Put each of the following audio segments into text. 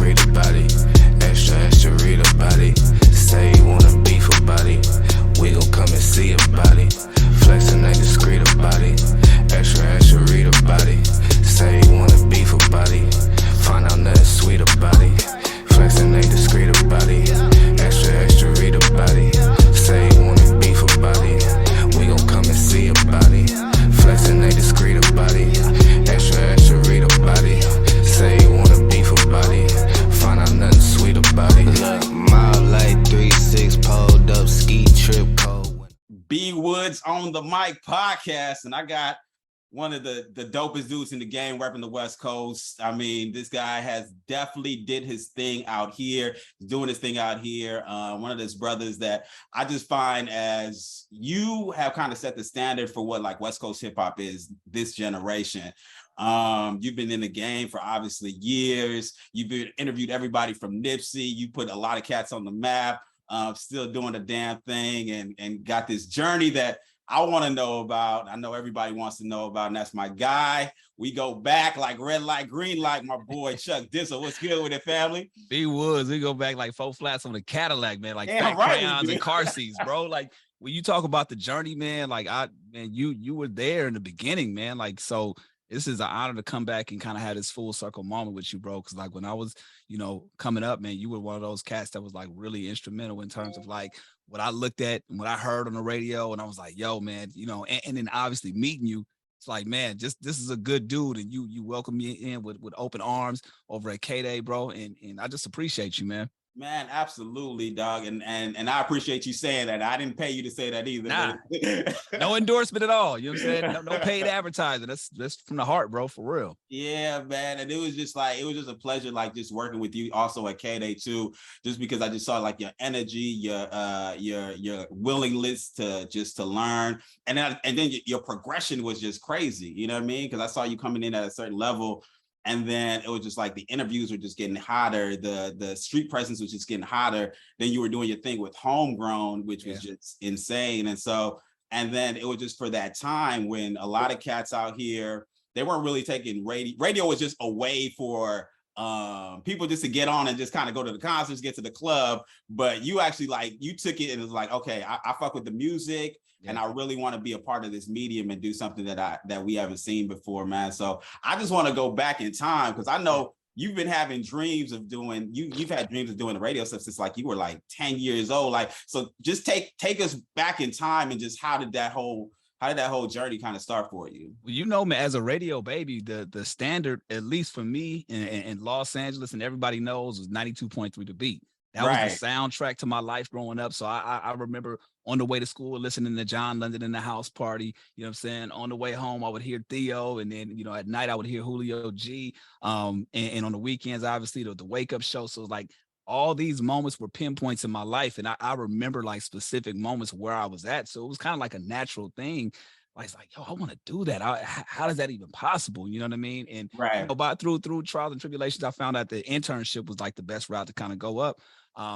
discreet about it. Extra, extra, read about it. Say you wanna beef about it. We gon' come and see about it. Flexing ain't discreet about it. Extra, extra, read about it. Say you wanna beef about it. Find out nothing sweet about it. Flexing ain't discreet about it. Extra, extra, read about it. Say you wanna beef about it. We gon' come and see about it. Flexing ain't discreet about it. Extra, extra, read about it. Say you wanna beef about it. Find out nothing sweet about it. Look, mile like 3-6, pulled up, ski trip code. B.Woods on the Mic podcast, and I got one of the dopest dudes in the game repping the West Coast. I mean, this guy has definitely did his thing out here, doing his thing out here. One of those brothers that I just find, as you have kind of set the standard for what like West Coast hip hop is this generation. You've been in the game for obviously years. You've been interviewed everybody from Nipsey. You put a lot of cats on the map. Still doing the damn thing, and got this journey that I want to know about. I know everybody wants to know about, and that's my guy. We go back like red light, green light, my boy Chuck Dizzle. What's good with it, family? B.Woods, we go back like 4 flats on the Cadillac, man, like Damn fat right crayons and car seats, bro. Like when you talk about the journey, man, like you were there in the beginning, man. Like, so this is an honor to come back and kind of have this full circle moment with you, bro. Cause like when I was, coming up, man, you were one of those cats that was like really instrumental in terms of like what I looked at and what I heard on the radio. And I was like, yo, man, and then obviously meeting you, it's like, man, this is a good dude. And you welcome me in with open arms over at K-Day, bro. And I just appreciate you, man. Man, absolutely, dog. And I appreciate you saying that. I didn't pay you to say that either. Nah, no endorsement at all. You know what I'm saying? No paid advertising. That's from the heart, bro, for real. Yeah, man. And it was just a pleasure, like just working with you also at K-Day too, just because I just saw like your energy, your willingness to learn. And then your progression was just crazy. You know what I mean? Because I saw you coming in at a certain level. And then it was just like the interviews were just getting hotter. The street presence was just getting hotter. Then you were doing your thing with Homegrown, which was just insane. And then it was just for that time when a lot of cats out here, they weren't really taking radio. Radio was just a way for people just to get on and just kind of go to the concerts, get to the club. But you actually you took it and it was like, okay, I fuck with the music. Yeah. And I really want to be a part of this medium and do something that we haven't seen before, man. So I just want to go back in time because I know you've been having dreams of doing. You've had dreams of doing the radio stuff since like you were like 10 years old. Like, so just take us back in time and just how did that whole journey kind of start for you? Well, man, as a radio baby, the standard, at least for me in Los Angeles, and everybody knows, was 92.3 The Beat. That was the soundtrack to my life growing up. So I remember on the way to school listening to John London in the House Party. You know what I'm saying? On the way home, I would hear Theo. And then, at night I would hear Julio G. And on the weekends, obviously, the Wake Up Show. So like all these moments were pinpoints in my life. And I remember like specific moments where I was at. So it was kind of like a natural thing. It's like, yo, I want to do that. How is that even possible? You know what I mean? And but through trials and tribulations, I found out the internship was like the best route to kind of go up.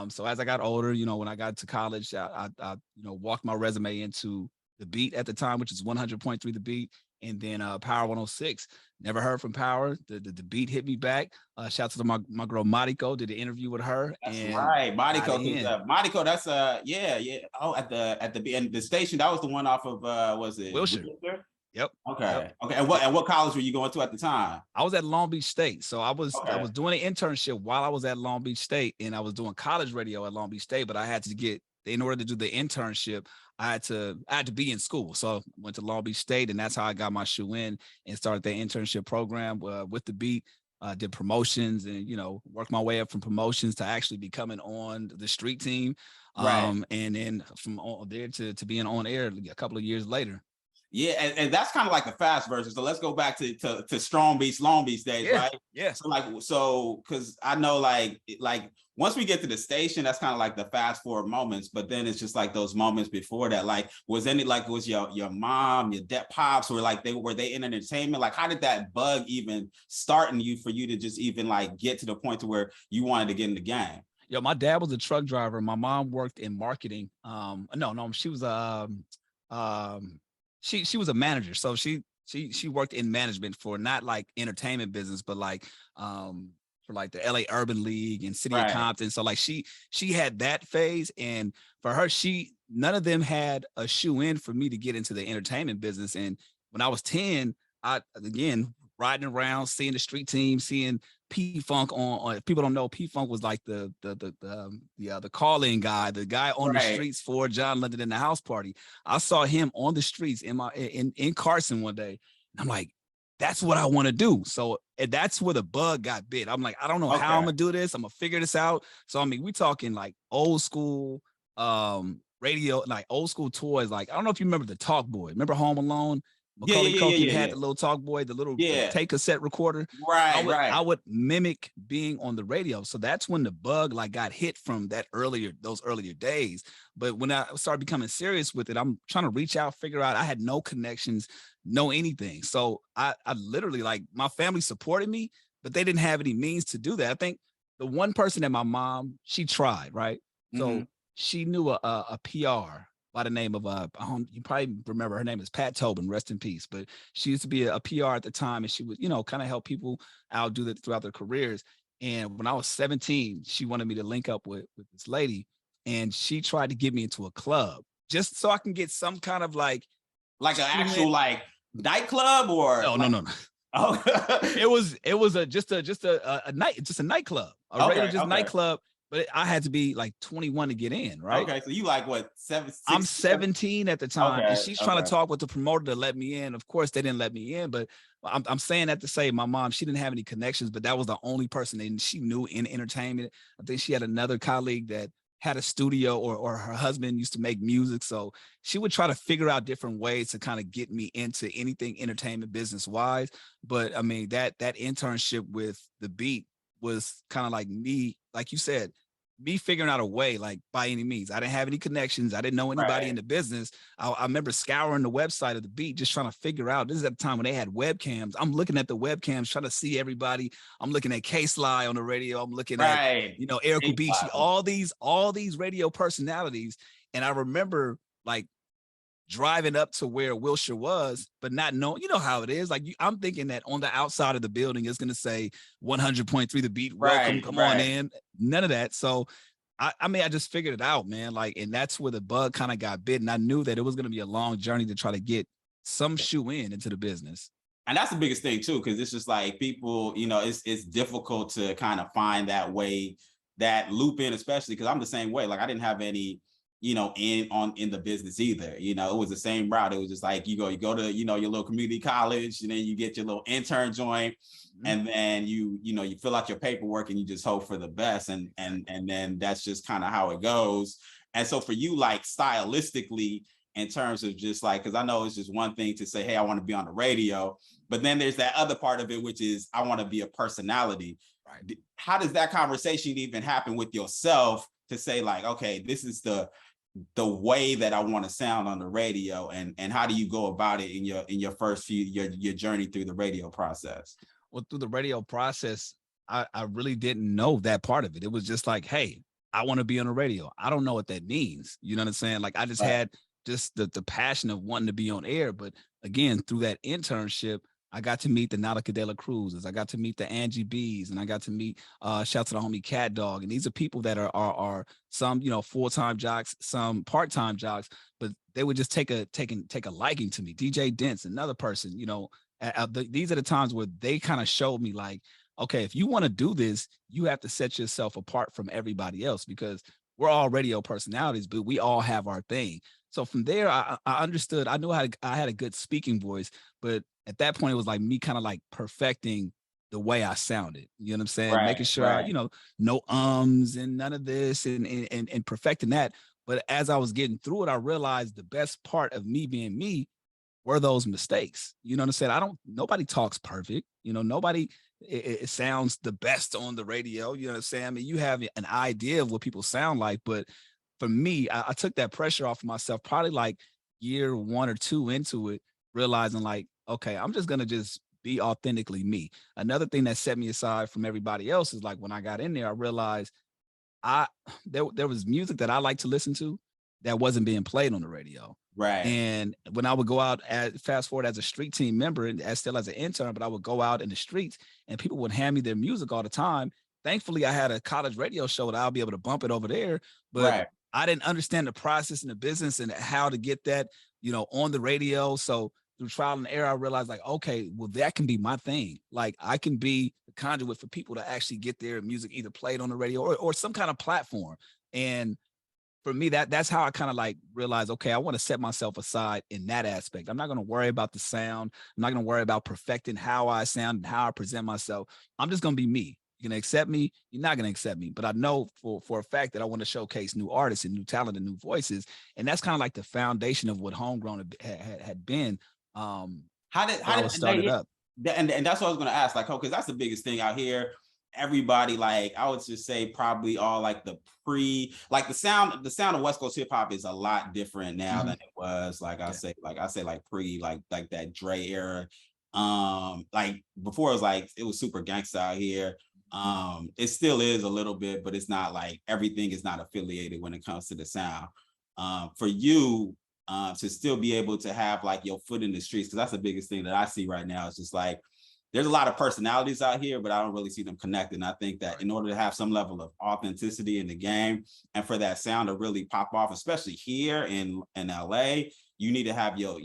So as I got older, when I got to college, I walked my resume into The Beat at the time, which is 100.3 The Beat, and then Power 106. Never heard from Power. The Beat hit me back. Shout out to my girl Mariko. Did the interview with her. That's right, Mariko. Mariko, that's yeah. Oh, at the station, that was the one off of was it Wilshire? Yep. Okay. And what college were you going to at the time? I was at Long Beach State. So I was doing an internship while I was at Long Beach State, and I was doing college radio at Long Beach State, but I had to get, in order to do the internship, I had to be in school. So I went to Long Beach State, and that's how I got my shoe in and started the internship program with The Beat. Did promotions and, worked my way up from promotions to actually becoming on the street team. And then from there to being on air a couple of years later. Yeah, and that's kind of like the fast version. So let's go back to Strong Beach, Long Beach days, right? Yeah. So because I know like once we get to the station, that's kind of like the fast forward moments. But then it's just like those moments before that. Like, was your mom, your dad, pops, were they in entertainment? Like, how did that bug even start in you for you to just even like get to the point to where you wanted to get in the game? Yo, my dad was a truck driver. My mom worked in marketing. She was she was a manager. So she worked in management for not like entertainment business, but like for like the LA Urban League and City of Right. Compton. So like she had that phase, and for her, none of them had a shoe in for me to get into the entertainment business. And when I was 10, I again riding around, seeing the street team, seeing P Funk on. If people don't know, P Funk was like the call-in guy, the guy on the Right. streets for John London in the house party. I saw him on the streets in Carson one day, and I'm like, that's what I want to do. So that's where the bug got bit. I'm like, I don't know how I'm gonna do this. I'm gonna figure this out. So I mean, we talking like old school radio, like old school toys. Like, I don't know if you remember the Talk Boy. Remember Home Alone? Macaulay Culkin had the little Talk Boy, the little tape cassette recorder. I would mimic being on the radio. So that's when the bug like got hit from those earlier days. But when I started becoming serious with it, I'm trying to reach out, figure out. I had no connections, no anything. So I literally, like, my family supported me, but they didn't have any means to do that. I think the one person that my mom, she tried, right? So she knew a PR by the name of you probably remember, her name is Pat Tobin, rest in peace. But she used to be a PR at the time, and she would, kind of help people out, do that throughout their careers. And when I was 17, she wanted me to link up with this lady, and she tried to get me into a club just so I can get some kind of like an actual like nightclub, or no. Oh, it was just a nightclub, regular nightclub. But I had to be like 21 to get in, right? Okay, so you like what, 7? I'm 17 at the time, and she's trying to talk with the promoter to let me in. Of course, they didn't let me in, but I'm saying that to say my mom, she didn't have any connections, but that was the only person that she knew in entertainment. I think she had another colleague that had a studio, or her husband used to make music. So she would try to figure out different ways to kind of get me into anything entertainment business wise. But I mean, that internship with the Beat was kind of like me, like you said, me figuring out a way, like, by any means. I didn't have any connections. I didn't know anybody in the business. I remember scouring the website of the Beat, just trying to figure out. This is at the time when they had webcams. I'm looking at the webcams, trying to see everybody. I'm looking at K-Sly on the radio. I'm looking at, Erica Beachy, all these radio personalities. And I remember like driving up to where Wilshire was, but not knowing, how it is. Like, I'm thinking that on the outside of the building is going to say 100.3 The Beat. Welcome, come on in. None of that. So, I just figured it out, man. Like, and that's where the bug kind of got bit. And I knew that it was going to be a long journey to try to get some shoe into the business. And that's the biggest thing too, because it's just like people, it's difficult to kind of find that way, that loop in, especially because I'm the same way. Like, I didn't have any in the business either. It was the same route. It was just like you go to your little community college, and then you get your little intern joint, and then you fill out your paperwork, and you just hope for the best, and then that's just kind of how it goes. And so for you, like, stylistically, in terms of just like, because I know it's just one thing to say, hey, I want to be on the radio, but then there's that other part of it, which is I want to be a personality. Right. How does that conversation even happen with yourself to say, like, okay, this is the way that I want to sound on the radio, and how do you go about it in your first few your journey through the radio process? Well, through the radio process, I really didn't know that part of it. It was just like, hey, I want to be on the radio. I don't know what that means. You know what I'm saying? Like, I just had just the passion of wanting to be on air. But again, through that internship, I got to meet the Nautica De La Cruzes. I got to meet the Angie B's, and I got to meet shout to the homie Cat Dog. And these are people that are some, full-time jocks, some part-time jocks, but they would just take a liking to me. DJ Dents, another person, these are the times where they kind of showed me, like, okay, if you want to do this, you have to set yourself apart from everybody else, because we're all radio personalities, but we all have our thing. So from there, I understood. I knew I had a good speaking voice, but at that point, it was like me kind of like perfecting the way I sounded. You know what I'm saying? Making sure, no ums and none of this, and perfecting that. But as I was getting through it, I realized the best part of me being me were those mistakes. You know what I'm saying? Nobody talks perfect. Nobody, it sounds the best on the radio. You know what I'm saying? I mean, you have an idea of what people sound like, but for me, I took that pressure off of myself probably like year 1 or 2 into it, realizing like, okay, I'm just going to just be authentically me. Another thing that set me aside from everybody else is like, when I got in there, I realized there was music that I like to listen to, that wasn't being played on the radio. Right. And when I would go out, fast forward as a street team member and still as an intern, but I would go out in the streets and people would hand me their music all the time. Thankfully, I had a college radio show that I'll be able to bump it over there. But I didn't understand the process and the business and how to get that, on the radio. So through trial and error, I realized like, okay, well, that can be my thing. Like I can be the conduit for people to actually get their music either played on the radio or some kind of platform. And for me, that's how I kind of like realized, okay, I want to set myself aside in that aspect. I'm not going to worry about the sound. I'm not going to worry about perfecting how I sound and how I present myself. I'm just going to be me. You're going to accept me. You're not going to accept me. But I know for a fact that I want to showcase new artists and new talent and new voices. And that's kind of like the foundation of what Homegrown had been. How did it start up? And that's what I was going to ask, like, because that's the biggest thing out here. Everybody, like, I would just say probably all like the sound of West Coast hip hop is a lot different now than it was. I say pre like that Dre era. Like before it was super gangsta out here. It still is a little bit, but it's not like everything is not affiliated when it comes to the sound. For you to still be able to have like your foot in the streets, because that's the biggest thing that I see right now. It's just like there's a lot of personalities out here, but I don't really see them connected. And I think that in order to have some level of authenticity in the game and for that sound to really pop off, especially here in LA, you need to have your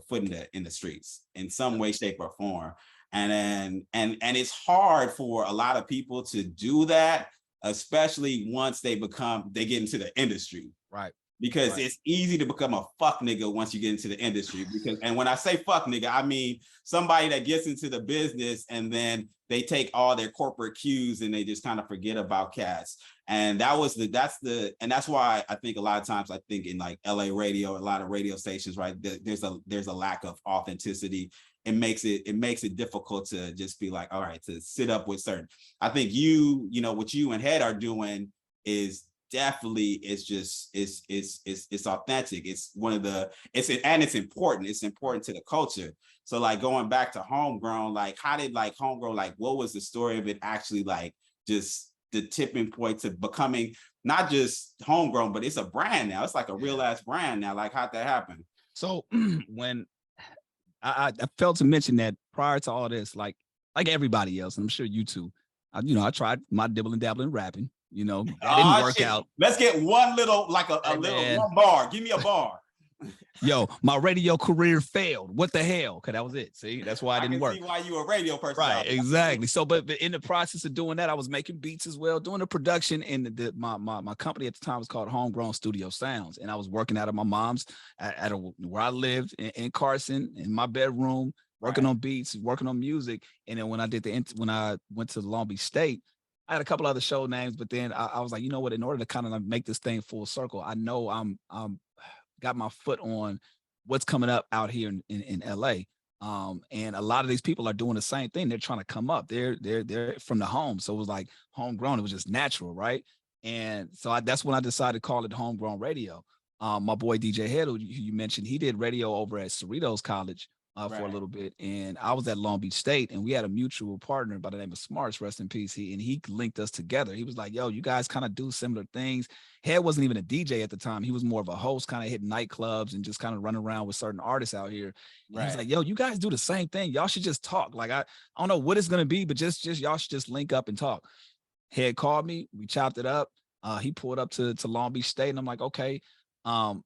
foot in the streets in some way, shape, or form. And it's hard for a lot of people to do that, especially once they get into the industry. Right. Because it's easy to become a fuck nigga once you get into the industry. And when I say fuck nigga, I mean somebody that gets into the business and then they take all their corporate cues and they just kind of forget about cats. And that's why I think a lot of times I think in like LA radio, a lot of radio stations, right, there's a lack of authenticity. It makes it difficult to just be like, all right, to sit up with certain. I think what you and Head are doing is definitely it's authentic. It's it's important. It's important to the culture. So like going back to Homegrown, like how did like Homegrown, like what was the story of it actually, like just the tipping point to becoming not just Homegrown, but it's a brand now. It's like a real ass brand now. Like how'd that happen? So when I failed to mention that prior to all this, like everybody else, and I'm sure you too, I tried my dibble and dabble in rapping. That didn't work out. Let's get one little, like one bar. Give me a bar. Yo, my radio career failed. What the hell? Because that was it. See, that's why it didn't work. See why you a radio person. Right, exactly. So, but in the process of doing that, I was making beats as well, doing the production. And my company at the time was called Homegrown Studio Sounds. And I was working out of my mom's where I lived in Carson, in my bedroom, working on beats, working on music. And then when I went to Long Beach State, I had a couple other show names, but then I was like, you know what? In order to kind of make this thing full circle, I know I'm got my foot on what's coming up out here in LA. And a lot of these people are doing the same thing. They're trying to come up. They're from the home. So it was like Homegrown. It was just natural, right? And so that's when I decided to call it Homegrown Radio. My boy DJ Head, who you mentioned, he did radio over at Cerritos College for a little bit, and I was at Long Beach State, and we had a mutual partner by the name of Smarts, rest in peace. He linked us together. He was like, yo, you guys kind of do similar things. Head wasn't even a DJ at the time. He was more of a host, kind of hitting nightclubs and just kind of running around with certain artists out here. He was like, yo, you guys do the same thing. Y'all should just talk. Like, I don't know what it's going to be, but just y'all should just link up and talk. Head called me. We chopped it up. He pulled up to Long Beach State, and I'm like, okay, I'm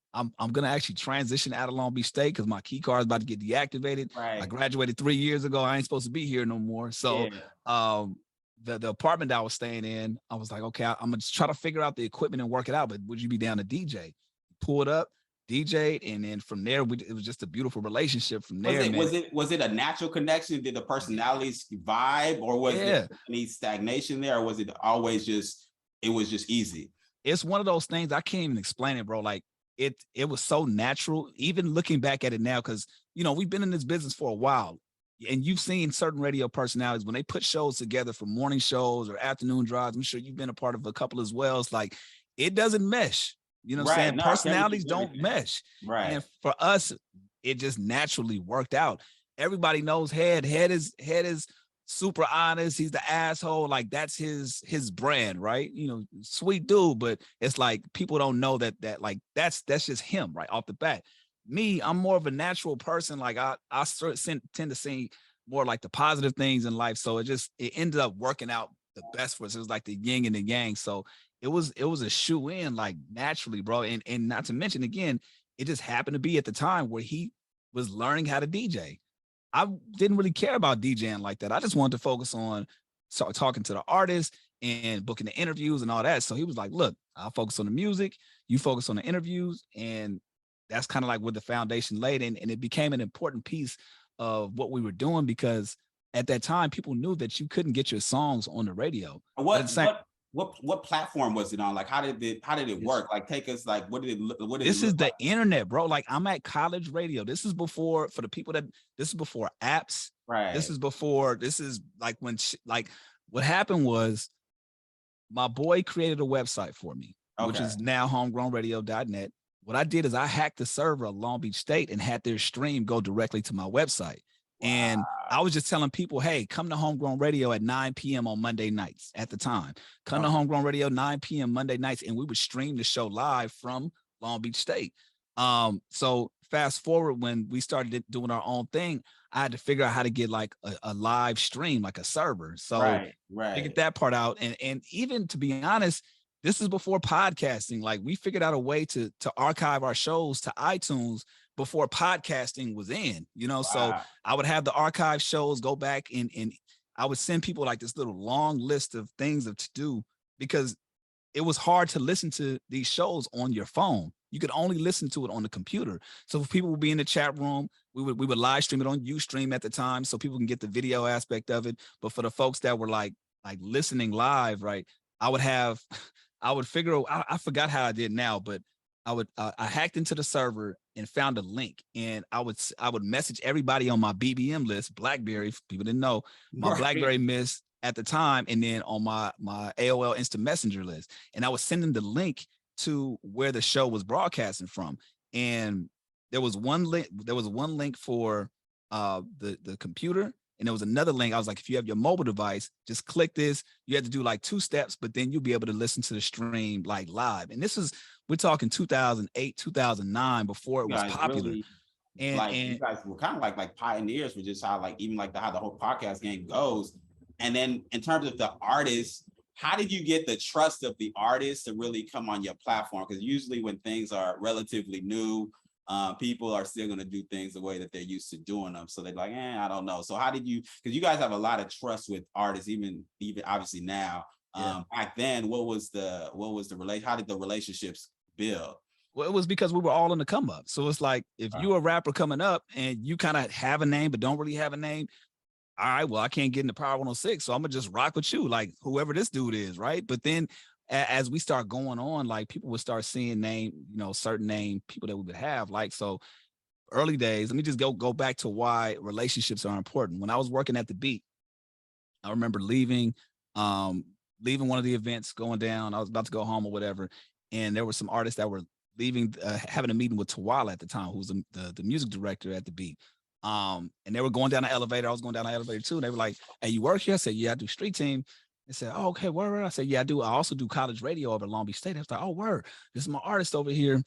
gonna actually transition out of Long Beach State because my key card is about to get deactivated. I graduated 3 years ago. I ain't supposed to be here no more. So the apartment that I was staying in, I was like, okay, I'm gonna just try to figure out the equipment and work it out. But would you be down to DJ? Pulled up, DJ'd, and then from there it was just a beautiful relationship from there. Was it a natural connection? Did the personalities vibe, or was there any stagnation there, or was it always just easy? It's one of those things I can't even explain it, bro. Like it was so natural, even looking back at it now, because we've been in this business for a while, and you've seen certain radio personalities when they put shows together for morning shows or afternoon drives. I'm sure you've been a part of a couple as well. It's like it doesn't mesh. You know what I'm saying? No, personalities don't mesh. Right. And for us, it just naturally worked out. Everybody knows Head is super honest. He's the asshole. Like that's his brand, right? You know, sweet dude, but it's like people don't know that like that's just him right off the bat. Me, I'm more of a natural person. Like I tend to see more like the positive things in life. So it ended up working out the best for us. It was like the yin and the yang. So it was a shoe in like naturally, bro. And not to mention again, it just happened to be at the time where he was learning how to DJ. I didn't really care about DJing like that. I just wanted to focus on talking to the artists and booking the interviews and all that. So he was like, look, I'll focus on the music, you focus on the interviews. And that's kind of like where the foundation laid in. And it became an important piece of what we were doing because at that time, people knew that you couldn't get your songs on the radio. What platform was it on? Like, how did it work? Like, take us, like, this is the internet, bro. Like, I'm at college radio. This is before, for the people this is before apps. Right. This is like when, what happened was my boy created a website for me, which is now homegrownradio.net. What I did is I hacked the server of Long Beach State and had their stream go directly to my website. Wow. And I was just telling people, hey, come to Homegrown Radio at 9 p.m. on Monday nights at the time. Come to Homegrown Radio 9 p.m. Monday nights, and we would stream the show live from Long Beach State. So fast forward, when we started doing our own thing, I had to figure out how to get like a live stream, like a server. So figured that part out. And even to be honest, this is before podcasting. Like we figured out a way to archive our shows to iTunes before podcasting was in, you know. Wow. So I would have the archive shows go back and I would send people like this little long list of things to do because it was hard to listen to these shows on your phone. You could only listen to it on the computer. So if people would be in the chat room, we would live stream it on Ustream at the time so people can get the video aspect of it. But for the folks that were like listening live, right, I would figure, I forgot how I did now, but I hacked into the server and found a link, and I would message everybody on my BBM list, BlackBerry, if people didn't know, my BlackBerry list at the time, and then on my AOL Instant Messenger list, and I was sending the link to where the show was broadcasting from. And there was one link for the computer, and there was another link. I was like, if you have your mobile device, just click this. You had to do like 2 steps, but then you'll be able to listen to the stream like live. And we're talking 2008, 2009, before it was popular. Really, and you guys were kind of like pioneers for just how how the whole podcast game goes. And then in terms of the artists, how did you get the trust of the artists to really come on your platform? Because usually when things are relatively new, people are still going to do things the way that they're used to doing them. So they're like, I don't know. So how did you, because you guys have a lot of trust with artists, even obviously now, back then, what was the how did the relationships build? Well, it was because we were all in the come up. So it's like, if you're a rapper coming up and you kind of have a name, but don't really have a name, all right, well, I can't get into Power 106. So I'm gonna just rock with you, like whoever this dude is. Right. But then as we start going on, like people would start seeing certain name people that we would have. Like, so early days, let me just go back to why relationships are important. When I was working at the Beat, I remember leaving one of the events, going down. I was about to go home or whatever. And there were some artists that were leaving, having a meeting with Tawala at the time, who was the music director at the Beat. And they were going down the elevator. I was going down the elevator too. And they were like, hey, you work here? I said, yeah, I do street team. They said, oh, okay, word. I said, yeah, I do. I also do college radio over at Long Beach State. I was like, oh, word. This is my artist over here.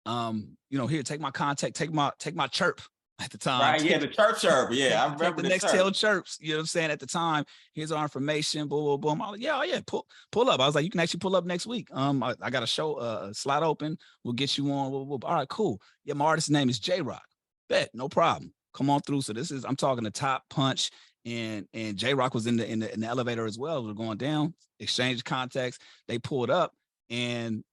Here, take my contact, take my chirp at the time. Right, yeah, the chirp. Yeah, I remember the Nextel chirps. You know what I'm saying? At the time, here's our information. Boom, boom, boom. I'm like, yeah, pull up. I was like, you can actually pull up next week. I got a show, a slot open. We'll get you on. All right, cool. Yeah, my artist's name is J-Rock. Bet, no problem. Come on through. So I'm talking to Top Punch, and J-Rock was in the elevator as well. We're going down, exchange contacts. They pulled up, and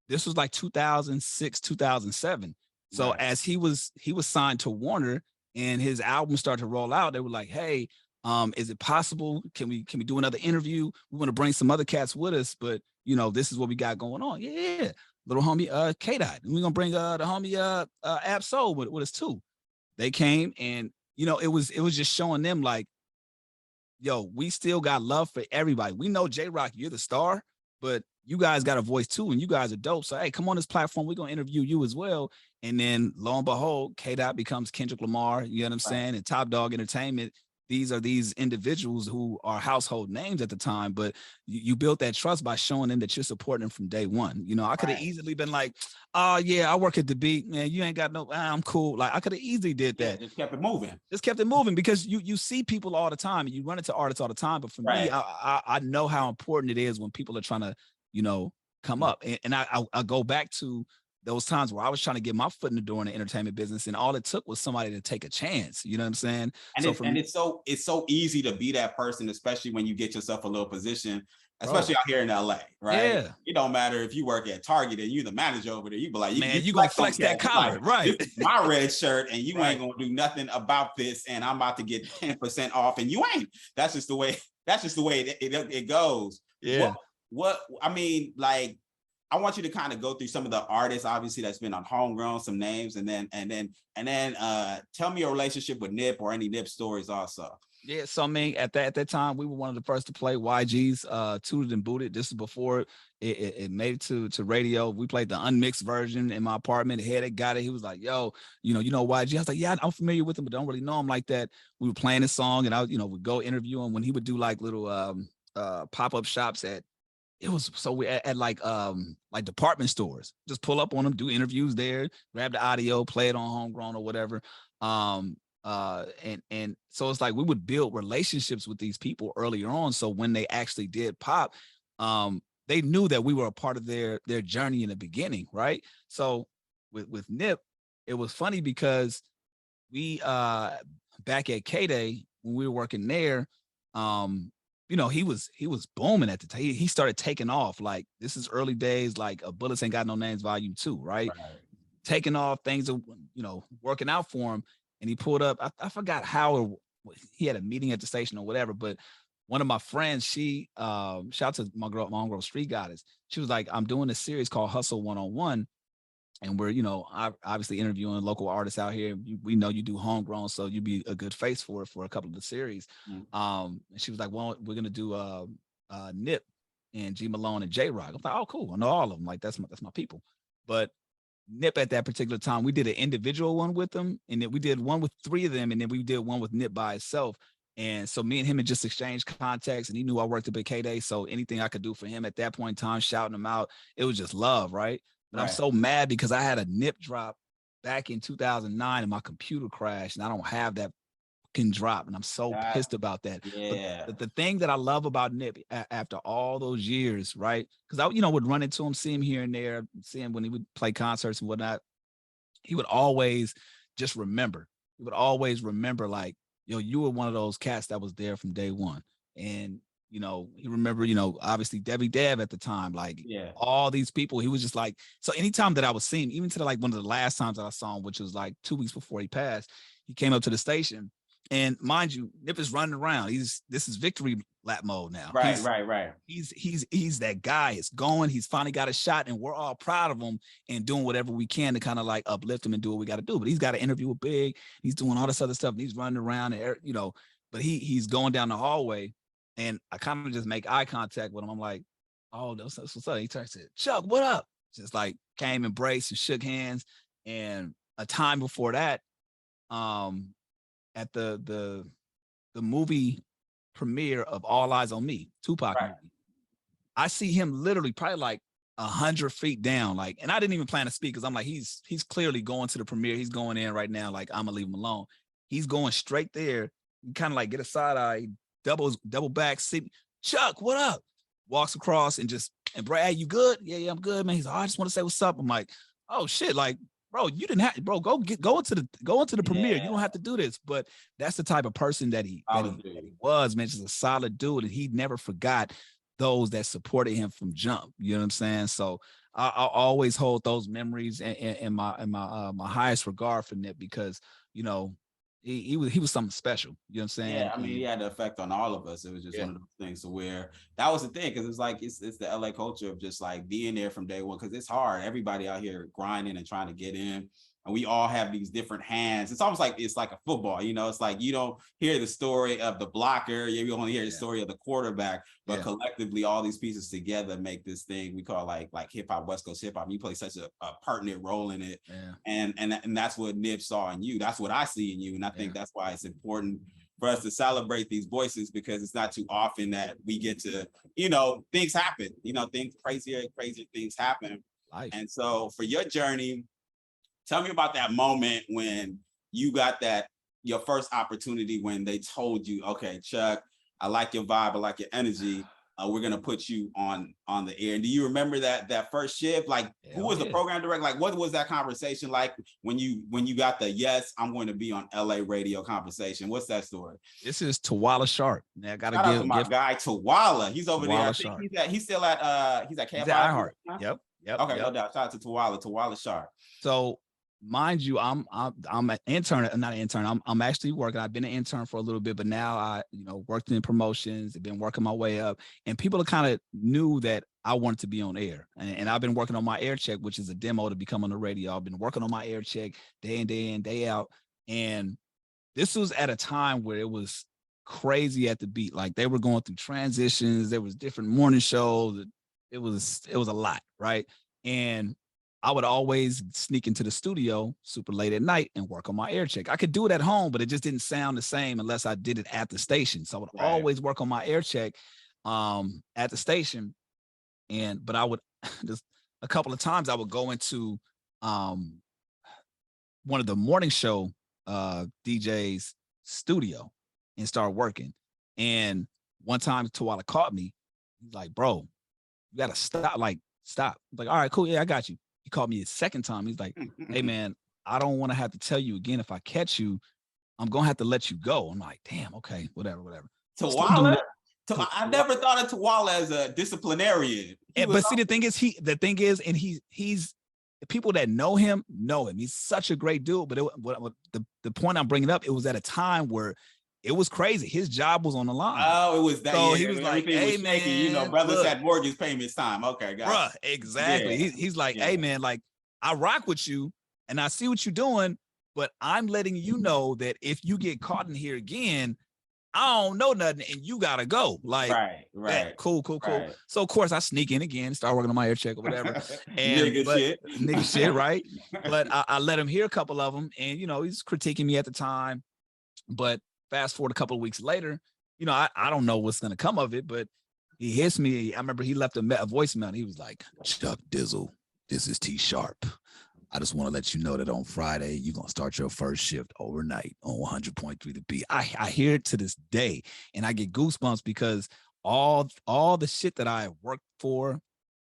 this was like 2006, 2007. So as he was signed to Warner and his album started to roll out, they were like, hey, is it possible? Can we do another interview? We want to bring some other cats with us, but this is what we got going on. Yeah. Little homie K-Dot. And we're gonna bring the homie Ab-Soul with us too. They came, and it was just showing them like, yo, we still got love for everybody. We know J-Rock, you're the star, but you guys got a voice too, and you guys are dope. So hey, come on this platform. We're gonna interview you as well. And then lo and behold, K-Dot becomes Kendrick Lamar. You know what I'm saying? And Top Dog Entertainment these are these individuals who are household names at the time, but you built that trust by showing them that you're supporting them from day one. You know, I could have easily been like, oh yeah, I work at the beat, man. You ain't got no, I'm cool. Like I could have easily did that. Just kept it moving. Just kept it moving because you see people all the time and you run into artists all the time. But for me, I know how important it is when people are trying to, you know, come up. And I go back to those times where I was trying to get my foot in the door in the entertainment business, and all it took was somebody to take a chance. You know what I'm saying? And it's so easy to be that person, especially when you get yourself a little position, especially out here in LA, right? Yeah. It don't matter if you work at Target and you're the manager over there. You be like, man, you gonna flex that collar, like, right? This is my red shirt, and you ain't gonna do nothing about this, and I'm about to get 10% off, and you ain't. That's just the way. That's just the way it goes. Yeah. What I mean, like, I want you to kind of go through some of the artists, obviously, that's been on Homegrown, some names, and then tell me your relationship with Nip or any Nip stories also. Yeah, so I mean, at that time, we were one of the first to play YG's Tooted and Booted. This is before it made it to radio. We played the unmixed version in my apartment. The head that got it, he was like, yo, you know YG. I was like, yeah, I'm familiar with him, but don't really know him like that. We were playing this song, and I, would go interview him when he would do like little pop-up shops at like department stores. Just pull up on them, do interviews there, grab the audio, play it on Homegrown or whatever. And so it's like we would build relationships with these people earlier on. So when they actually did pop, they knew that we were a part of their journey in the beginning, right? So with Nip, it was funny because we back at K-Day when we were working there, he was booming at the time. He started taking off. Like, this is early days, like Bullets Ain't Got No Names Volume 2, right? Taking off, things are, working out for him. And he pulled up, I forgot how he had a meeting at the station or whatever, but one of my friends, she, shout out to my homegirl Street Goddess. She was like, I'm doing a series called Hustle 101. And we're, obviously interviewing local artists out here. We know you do Homegrown, so you'd be a good face for it for a couple of the series. And she was like, well, we're going to do Nip and G Malone and J Rock. I was like, oh, cool. I know all of them. Like, that's my people. But Nip at that particular time, we did an individual one with them, and then we did one with 3 of them, and then we did one with Nip by itself. And so me and him had just exchanged contacts, and he knew I worked at Big K-Day. So anything I could do for him at that point in time, shouting him out, it was just love, right? But I'm so mad because I had a Nip drop back in 2009 and my computer crashed, and I don't have that fucking drop, and I'm so pissed about that. Yeah. But the thing that I love about Nip after all those years, right? Because I, would run into him, see him here and there, see him when he would play concerts and whatnot. He would always just remember. He would always remember, like, you were one of those cats that was there from day one. And he remembered, obviously Debbie Dev at the time, like all these people. He was just like, so anytime that I was seeing, even to like one of the last times that I saw him, which was like 2 weeks before he passed, he came up to the station, and mind you, Nip is running around. This is victory lap mode now. Right. He's that guy. It's going. He's finally got a shot, and we're all proud of him and doing whatever we can to kind of like uplift him and do what we got to do. But he's got an interview with Big. He's doing all this other stuff, and he's running around, and but he's going down the hallway. And I kind of just make eye contact with him. I'm like, oh, that's what's up. He turns to Chuck, what up? Just like came, embraced, and shook hands. And a time before that, at the movie premiere of All Eyes on Me, Tupac movie, I see him literally probably like 100 feet down. Like, and I didn't even plan to speak because I'm like, he's clearly going to the premiere. He's going in right now. Like, I'm gonna leave him alone. He's going straight there. You kind of like get a side eye. Double back, see, Chuck, what up? Walks across and Brad, you good? Yeah, I'm good, man. He's like, I just want to say what's up. I'm like, oh shit, like, bro, you didn't have, bro, go into the premiere. You don't have to do this. But that's the type of person that he was, man. Just a solid dude, and he never forgot those that supported him from jump. You know what I'm saying? So I always hold those memories in my highest regard for Nip, because he was something special. You know what I'm saying? Yeah, I mean, he had an effect on all of us. It was just one of those things to where that was the thing, because it's like it's the LA culture of just like being there from day one, because it's hard. Everybody out here grinding and trying to get in, and we all have these different hands. It's almost like it's like a football. It's like you don't hear the story of the blocker, you only hear the story of the quarterback, but collectively all these pieces together make this thing we call like hip hop, West Coast hip hop. You play such a pertinent role in it, and that's what Nip saw in you. That's what I see in you, and I think that's why it's important for us to celebrate these voices, because it's not too often that we get to, things happen, crazier things happen. Life. And so for your journey, tell me about that moment when you got your first opportunity, when they told you, okay, Chuck, I like your vibe, I like your energy. We're gonna put you on the air. And do you remember that first shift? Like, who was the program director? Like, what was that conversation like when you got the yes, I'm going to be on LA radio conversation? What's that story? This is Tawala Sharp. I gotta Shout out to my guy Tawala. He's over there. I think he's still at KFI. He's at iHeart. Yep. Okay, no doubt. Shout out to Tawala Sharp. So mind you, I'm an intern, not an intern. I'm actually working. I've been an intern for a little bit, but now I, worked in promotions. I've been working my way up, and people kind of knew that I wanted to be on air. And I've been working on my air check, which is a demo to become on the radio. I've been working on my air check day in, day out. And this was at a time where it was crazy at the beat. Like, they were going through transitions. There was different morning shows. It was a lot, right? And I would always sneak into the studio super late at night and work on my air check. I could do it at home, but it just didn't sound the same unless I did it at the station. So I would always work on my air check at the station. But I would just a couple of times I would go into one of the morning show DJ's studio and start working. And one time Tawala caught me. He's like, bro, you gotta stop. Stop. I'm like, all right, cool. Yeah, I got you. He called me a second time. He's like, hey, man, I don't want to have to tell you again. If I catch you, I'm going to have to let you go. I'm like, damn, okay, whatever. Tawala? I never thought of Tawala as a disciplinarian. But see, the thing is, and he's the people that know him. He's such a great dude. But the point I'm bringing up, it was at a time where it was crazy. His job was on the line. Oh, it was that. So he was like, "Hey, man, brothers had mortgage payments time." Okay, got it. Exactly. Yeah. He's like, "Hey, man, like, I rock with you, and I see what you're doing, but I'm letting you know that if you get caught in here again, I don't know nothing, and you gotta go." Like, right. Yeah, cool. Right. So of course I sneak in again, start working on my air check or whatever, and nigga shit, right? But I let him hear a couple of them, and he's critiquing me at the time, but fast forward a couple of weeks later, I don't know what's going to come of it, but he hits me. I remember he left a voicemail, and he was like, Chuck Dizzle, this is T Sharp. I just want to let you know that on Friday, you're going to start your first shift overnight on 100.3 The Beat. I hear it to this day, and I get goosebumps because all the shit that I worked for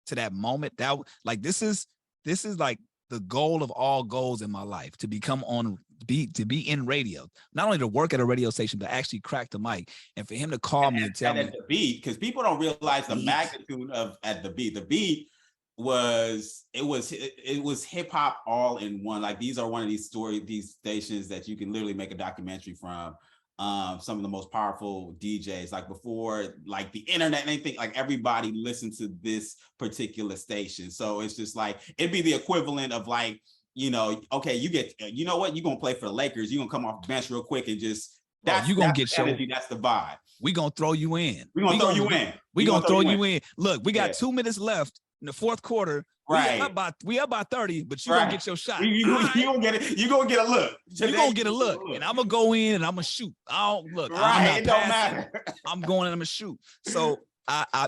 to that moment, that like, this is like the goal of all goals in my life, to become to be in radio, not only to work at a radio station, but actually crack the mic. And for him to call me and tell me at the beat, because people don't realize the magnitude of at the beat. The beat was hip hop all in one. Like, these are one of these stations that you can literally make a documentary from. Some of the most powerful DJs, like before, like the internet and anything, like everybody listened to this particular station. So it's just like, it'd be the equivalent of like, okay, you know what, you're gonna play for the Lakers, you're gonna come off the bench real quick and just you're gonna get your energy. That's the vibe. We're gonna throw you in. We're gonna throw you in. Look, we got 2 minutes left in the fourth quarter. Right. We up by 30, but you're gonna get your shot. You gonna get it. You're gonna get a look. You're gonna get a look. And I'm gonna go in and I'm gonna shoot. I don't look. Right. It don't matter. I'm going and I'm gonna shoot. So I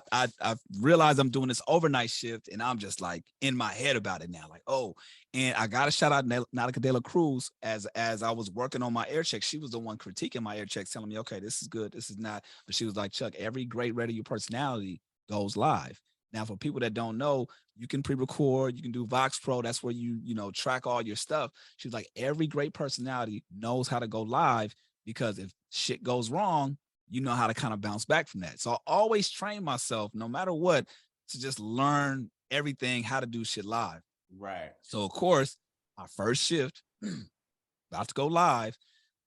realized I'm doing this overnight shift, and I'm just like in my head about it now. Like, oh, and I got to shout out Nautica De La Cruz as I was working on my air check. She was the one critiquing my air checks, telling me, okay, this is good, this is not. But she was like, Chuck, every great radio personality goes live. Now, for people that don't know, you can pre-record, you can do Vox Pro. That's where you track all your stuff. She was like, every great personality knows how to go live, because if shit goes wrong, you know how to kind of bounce back from that. So I always train myself, no matter what, to just learn everything, how to do shit live. Right. So, of course, our first shift, about to go live.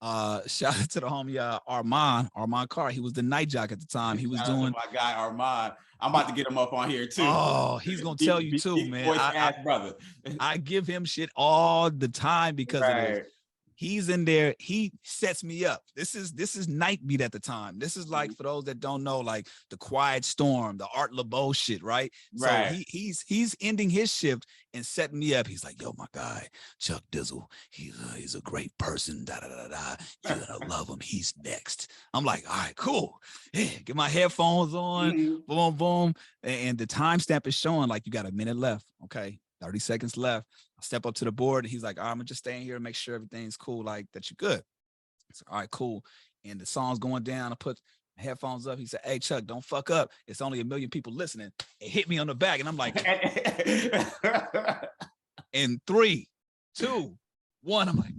Shout out to the homie Armand Carr. He was the night jock at the time. He was doing my guy Armand. I'm about to get him up on here too. Oh, he's gonna tell you too, man. Brother. I give him shit all the time because of this. He's in there. He sets me up. This is Night Beat at the time. This is like, for those that don't know, like the Quiet Storm, the Art LeBeau shit, right? Right. So he's ending his shift and setting me up. He's like, yo, my guy, Chuck Dizzle. He's a great person. Da da da da. You're gonna love him. He's next. I'm like, all right, cool. Yeah, get my headphones on. Boom, boom. And the timestamp is showing like you got a minute left. Okay. 30 seconds left. I step up to the board and he's like, all right, I'm gonna just stay in here and make sure everything's cool, like that you're good. It's like, all right, cool. And the song's going down. I put my headphones up. He said, hey, Chuck, don't fuck up. It's only 1 million people listening. It hit me on the back. And I'm like, in 3, 2, 1, I'm like,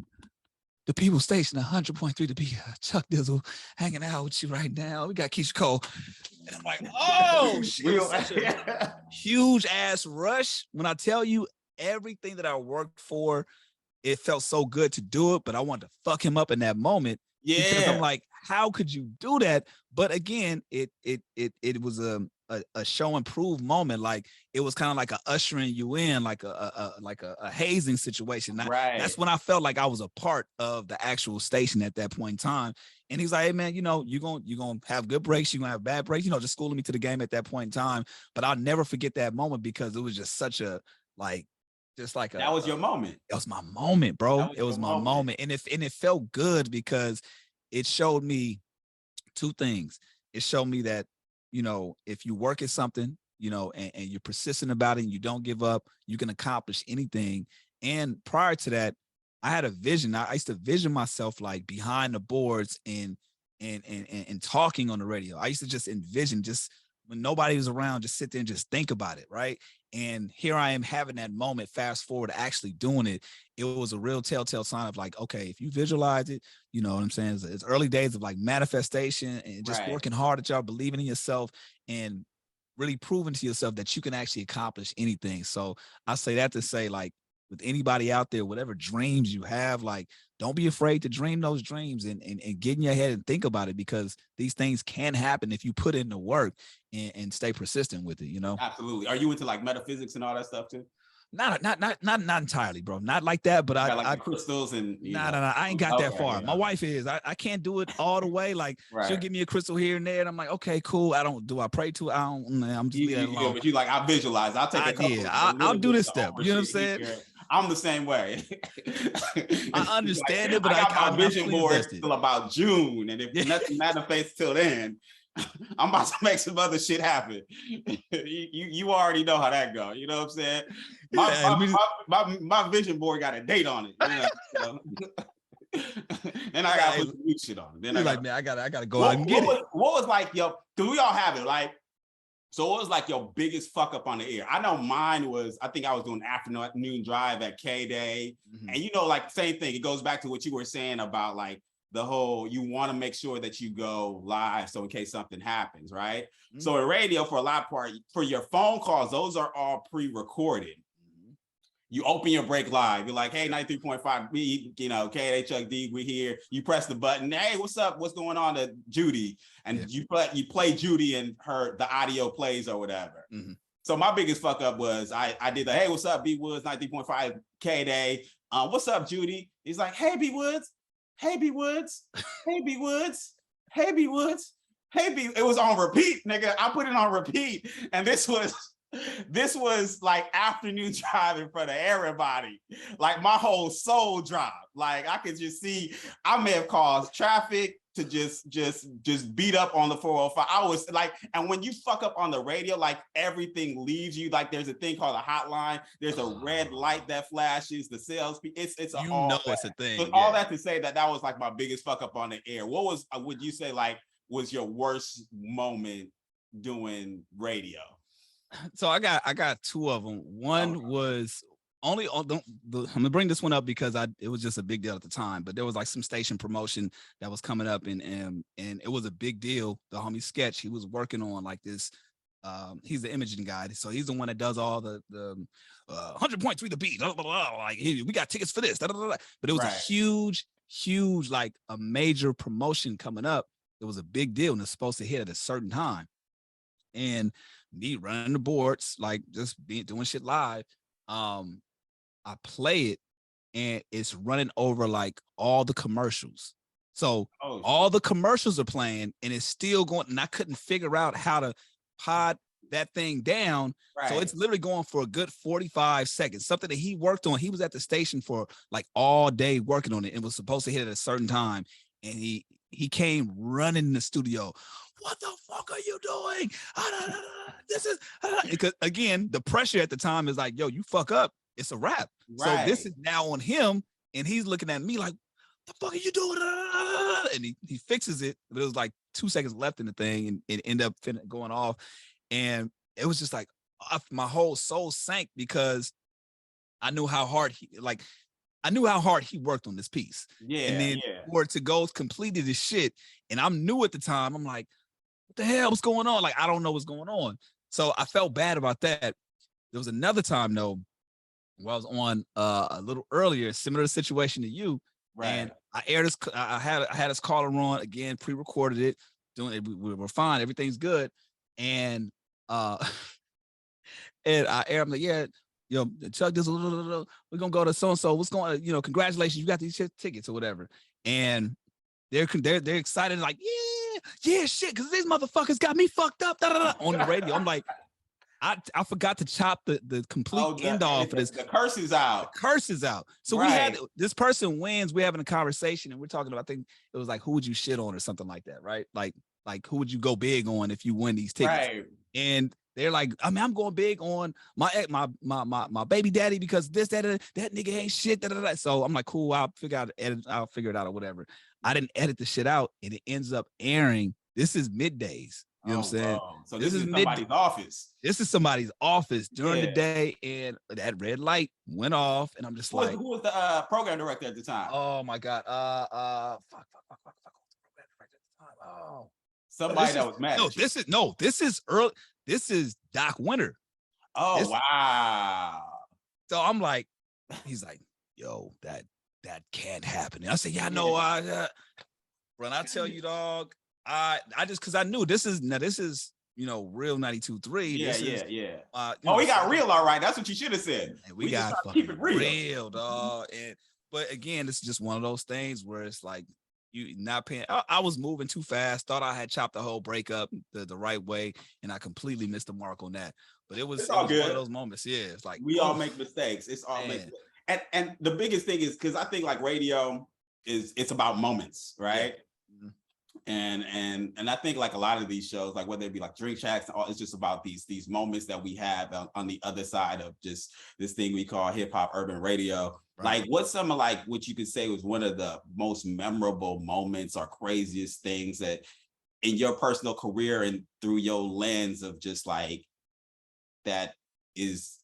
the people station 100.3 to be Chuck Dizzle hanging out with you right now. We got Keisha Cole. And I'm like, oh, shit. Such a huge ass rush. When I tell you everything that I worked for, it felt so good to do it, but I wanted to fuck him up in that moment. Yeah. Because I'm like, how could you do that? But again, it was a show and prove moment. Like it was kind of like a ushering you in, like a hazing situation. Right. That's when I felt like I was a part of the actual station at that point in time. And he's like, hey man, you know, you're gonna have good breaks, you're gonna have bad breaks, you know, just schooling me to the game at that point in time. But I'll never forget that moment because it was just such a that was your moment. It was my moment, bro. It was my moment. And it felt good because it showed me 2 things. It showed me that, you know, if you work at something, you know, and you're persistent about it and you don't give up, you can accomplish anything. And prior to that, I had a vision. I used to vision myself like behind the boards and talking on the radio. I used to just envision, just when nobody was around, just sit there and just think about it, right? And here I am having that moment, fast forward to actually doing it. It was a real telltale sign of like, okay, if you visualize it, you know what I'm saying? It's early days of like manifestation and just working hard at y'all, believing in yourself and really proving to yourself that you can actually accomplish anything. So I say that to say, like, with anybody out there, whatever dreams you have, like, don't be afraid to dream those dreams and get in your head and think about it, because these things can happen if you put in the work and stay persistent with it, you know? Absolutely. Are you into like metaphysics and all that stuff too? Not entirely, bro. Not like that, but I crystals and no, I ain't got that far. Yeah. My wife is. I can't do it all the way. Like she'll give me a crystal here and there, and I'm like, okay, cool. I pray to it? I don't. I'm just leave that alone. But you like, I visualize. I'll take a couple. Yeah, I'll do this step. You know what I'm saying? Here. I'm the same way. I understand it, but I got my vision board till about June, and if nothing manifests till then, I'm about to make some other shit happen. You already know how that goes. You know what I'm saying? My vision board got a date on it. You know? And I got to put some new shit on it. Then I gotta go out and get it. What was like, yo, because we all have it, like, so what was like your biggest fuck up on the air? I know mine was, I think I was doing afternoon drive at K-Day. And you know, like same thing. It goes back to what you were saying about like the whole, you want to make sure that you go live. So in case something happens, right? So in radio, for a lot of part, for your phone calls, those are all pre-recorded. You open your break live. You're like, hey, 93.5, we, you know, K-Day, Chuck D, we here. You press the button. Hey, what's up? What's going on to Judy? And you play Judy and the audio plays or whatever. So my biggest fuck up was I did the, hey, what's up, B.Woods, 93.5 K-Day. What's up, Judy? He's like, hey, B.Woods. Hey, B.Woods. Hey, B.Woods. Hey, B.Woods. Hey, B. It was on repeat, nigga. I put it on repeat. And this was like afternoon drive in front of everybody. Like my whole soul dropped. Like I could just see, I may have caused traffic to just beat up on the 405. I was like, and when you fuck up on the radio, like everything leaves you. Like there's a thing called a hotline. There's a red light that flashes. The sales, it's a it's a thing. So all that to say that was like my biggest fuck up on the air. What was, would you say, like, was your worst moment doing radio? So I got 2 of them. One was only on I'm gonna bring this one up because it was just a big deal at the time, but there was like some station promotion that was coming up and it was a big deal. The homie Sketch, he was working on like this. He's the imaging guy, so he's the one that does all the 100.3 the beat. Blah, blah, blah, like, hey, we got tickets for this. Blah, blah, blah. But it was a huge, like a major promotion coming up. It was a big deal and it's supposed to hit at a certain time. And me running the boards, like just doing shit live. I play it and it's running over like all the commercials. So Oh, all the commercials are playing and it's still going, and I couldn't figure out how to pod that thing down. right. So it's literally going for a good 45 seconds, something that he worked on. He was at the station for like all day working on it and was supposed to hit at a certain time. And he came running in the studio. What the fuck are you doing? This is because again, the pressure at the time is like, yo, you fuck up, it's a wrap. Right. So this is now on him, and he's looking at me like, the fuck are you doing? And he fixes it, but it was like 2 seconds left in the thing, and it ended up going off. And it was just like my whole soul sank because I knew how hard he worked on this piece. Yeah. And then for it to go completed his shit, and I'm new at the time. I'm like, what the hell? What's going on? Like, I don't know what's going on. So I felt bad about that. There was another time though, where I was on a little earlier, similar situation to you. Right. And I aired this. I had this caller on again, pre-recorded it, doing it. We were fine. Everything's good. And and I aired. I'm like, yeah, Chuck Dizzle, we're gonna go to so and so. What's going on? Congratulations, you got these tickets or whatever. And they're excited, like, yeah, shit, because these motherfuckers got me fucked up on the radio. I'm like, I forgot to chop the complete end off of this. The curse is out. The curse is out. So we had this person wins. We're having a conversation and we're talking about, I think it was like, who would you shit on or something like that, right? Like who would you go big on if you win these tickets? Right. And they're like, I mean, I'm going big on my baby daddy because that nigga ain't shit. So I'm like, cool, I'll figure it out or whatever. I didn't edit the shit out, and it ends up airing. This is middays. You know what I'm saying? So this is somebody's office. This is somebody's office during the day, and that red light went off, and I'm just who was the program director at the time? Oh my God. Fuck. Oh. Somebody that was mad. This is early. This is Doc Winter. Oh, wow. So I'm like, he's like, yo, that can't happen. And I said, yeah, I know. When I tell you, dog, I just, cause I knew this is real 92.3. Yeah. We got real, all right. That's what you should have said. We got to keep it real, dog. But again, it's just one of those things where it's like, you not paying. I was moving too fast. Thought I had chopped the whole breakup the right way, and I completely missed the mark on that. But it was one of those moments. Yeah, it's like we all make mistakes. It's all and the biggest thing is because I think like radio it's about moments, right? Yeah. And I think like a lot of these shows, like whether it be like Drink Chats, it's just about these moments that we have on the other side of just this thing we call hip hop urban radio. Right. Like what's some of like what you could say was one of the most memorable moments or craziest things that in your personal career and through your lens of just like that is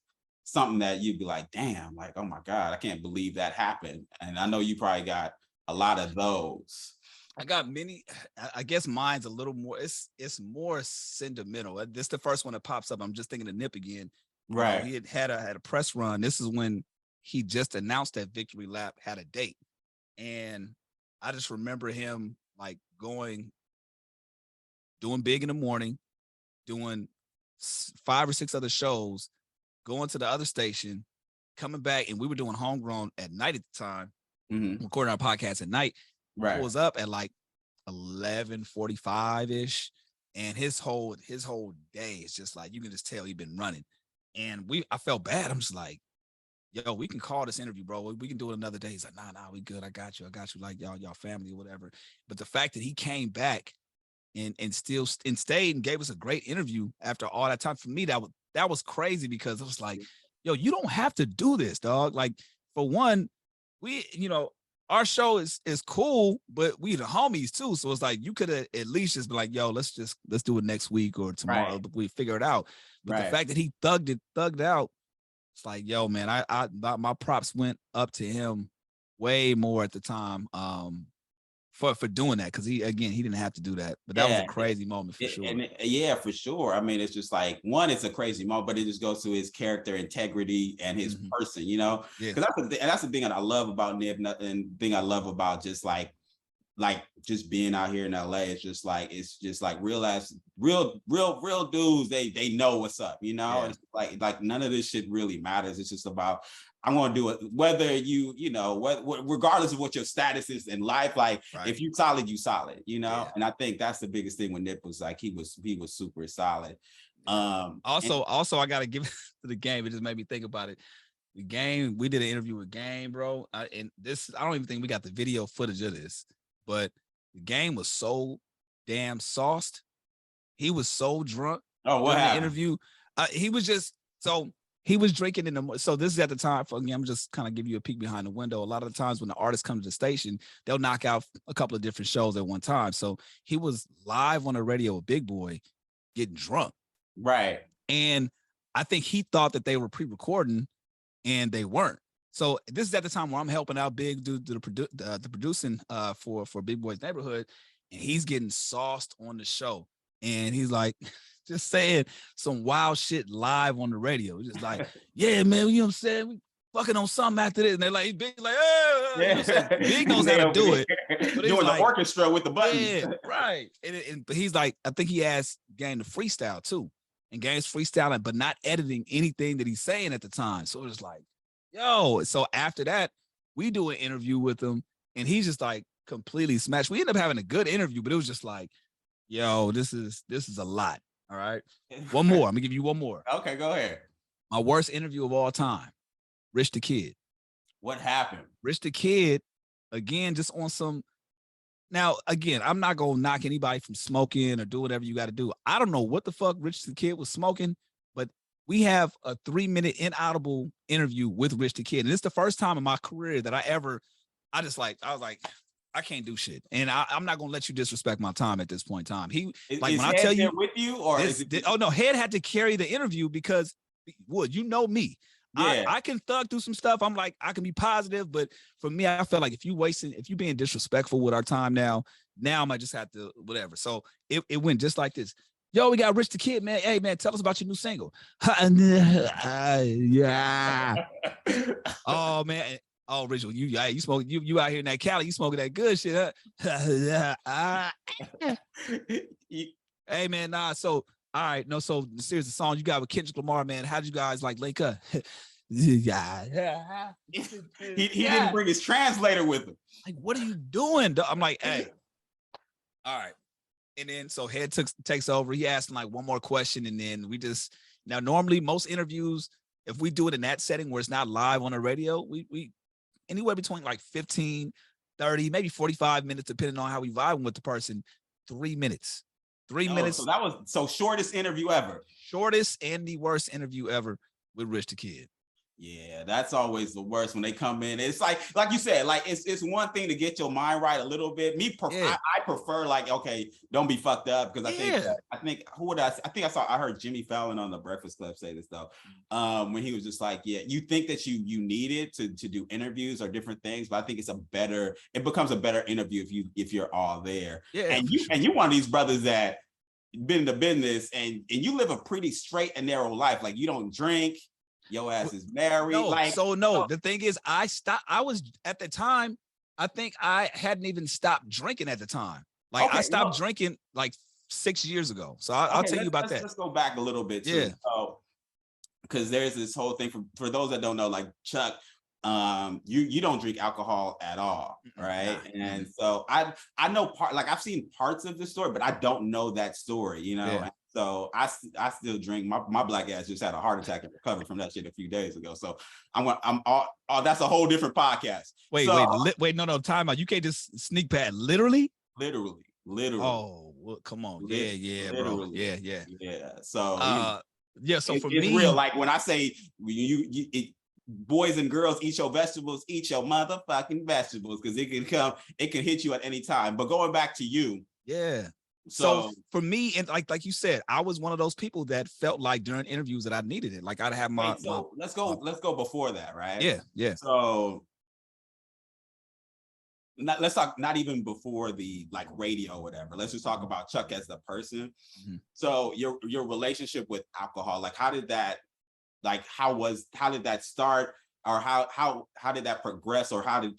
something that you'd be like, damn, like, oh my God, I can't believe that happened. And I know you probably got a lot of those. I got many. I guess mine's a little more, it's more sentimental. This is the first one that pops up. I'm just thinking of Nip again. Right. He had a press run. This is when he just announced that Victory Lap had a date. And I just remember him like doing big in the morning, doing 5 or 6 other shows, going to the other station, coming back, and we were doing Homegrown at night at the time, recording our podcast at night. Right. He was up at like 11:45-ish, and his whole day is just like, you can just tell he'd been running. And I felt bad. I'm just like, yo, we can call this interview, bro. We can do it another day. He's like, nah, we good. I got you. Like y'all family or whatever. But the fact that he came back and stayed and gave us a great interview after all that time, for me, that was crazy, because it was like, yo, you don't have to do this, dog. Like, for one, we, our show is cool, but we the homies too. So it's like, you could have at least just been like, yo, let's do it next week or tomorrow. Right. We figure it out. But the fact that he thugged out, it's like, yo, man, my props went up to him way more at the time for doing that, because he didn't have to do that. But that was a crazy moment for sure. For sure. I mean, it's just like, one, it's a crazy moment, but it just goes to his character integrity and his person, Because that's the thing I love about Nip, and thing I love about just like like just being out here in LA, it's just like real dudes. They know what's up, you know. It's like none of this shit really matters. It's just about I'm gonna do it, whether you know what regardless of what your status is in life. Like if you solid, you solid, you know. And I think that's the biggest thing with Nip was like he was super solid. Also, I gotta give it to the game. It just made me think about it. The game, we did an interview with Game, bro. And this, I don't even think we got the video footage of this, but the Game was so damn sauced. He was so drunk. Oh, what happened? The interview. He was just he was drinking in the. So this is at the time. I'm just kind of give you a peek behind the window. A lot of the times when the artists come to the station, they'll knock out a couple of different shows at one time. So he was live on the radio with Big Boy, getting drunk. Right. And I think he thought that they were pre-recording. And they weren't. So this is at the time where I'm helping out Big do the producing for Big Boy's Neighborhood, and he's getting sauced on the show, and he's like just saying some wild shit live on the radio. Just like, yeah, man, you know what I'm saying? We fucking on something after this, and they're like, Big like, you know, so Big knows how to do it. But doing like, the orchestra with the buttons. Yeah, right. And he's like, I think he asked Game to freestyle too. And Game's freestyling, but not editing anything that he's saying at the time. So it's like, yo. So after that, we do an interview with him, and he's just like completely smashed. We ended up having a good interview, but it was just like, yo, this is a lot. All right. One more. I'm gonna give you one more. Okay, go ahead. My worst interview of all time, Rich the Kid. What happened? Rich the Kid, again, just on some. Now, again, I'm not going to knock anybody from smoking or do whatever you got to do. I don't know what the fuck Rich the Kid was smoking, but we have a 3-minute inaudible interview with Rich the Kid. And it's the first time in my career that I was like, I can't do shit. And I'm not going to let you disrespect my time at this point in time. When I tell you with you or no, Head had to carry the interview because Wood, you know me. Yeah. I can thug through some stuff. I'm like, I can be positive, but for me, I felt like if you being disrespectful with our time now I might just have to whatever. So it went just like this. Yo, we got Rich the Kid, man. Hey, man, tell us about your new single. Yeah. Oh, man. Oh, Rachel, you smoke, you out here in that Cali, you smoking that good shit, huh? Hey, man, nah, so all right, no, so the series of songs you got with Kendrick Lamar, man, how'd you guys like link up? Yeah. He didn't bring his translator with him. Like, what are you doing? I'm like, hey, all right. And then so Head takes over. He asked like one more question, and then we just now normally most interviews, if we do it in that setting where it's not live on the radio, we anywhere between like 15, 30, maybe 45 minutes, depending on how we vibe with the person. 3 minutes. 3 minutes. So that was shortest interview ever. Shortest and the worst interview ever with Rich the Kid. Yeah, that's always the worst when they come in. It's like you said, like it's one thing to get your mind right a little bit. I prefer like, okay, don't be fucked up, because I think I heard Jimmy Fallon on the Breakfast Club say this though, when he was just like, yeah, you think that you need it to do interviews or different things, but I think it becomes a better interview if you're all there. Yeah, and you one of these brothers that been in the business and you live a pretty straight and narrow life. Like you don't drink. Your ass is married. The thing is, I was at the time, I think I hadn't even stopped drinking at the time. Like I stopped drinking like 6 years ago. So I'll tell you about that. Let's go back a little bit too. Yeah. So, because there's this whole thing for those that don't know, like Chuck, you don't drink alcohol at all, right? And so I know I've seen parts of the story, but I don't know that story, you know. Yeah. So I still drink. My black ass just had a heart attack and recovered from that shit a few days ago. So that's a whole different podcast. Wait, no, time out. You can't just sneak past literally. Oh, well, come on. Yeah, bro. Yeah. So so for me, it's real. Like when I say boys and girls, eat your vegetables, eat your motherfucking vegetables, because it can hit you at any time. But going back to you, yeah. So for me, and like you said, I was one of those people that felt like during interviews that I needed it. Like I'd have my. Let's go before that, right? Yeah. So let's talk not even before the like radio or whatever. Let's just talk about Chuck as the person. Mm-hmm. So your relationship with alcohol, like how did that start, or how did that progress, or how did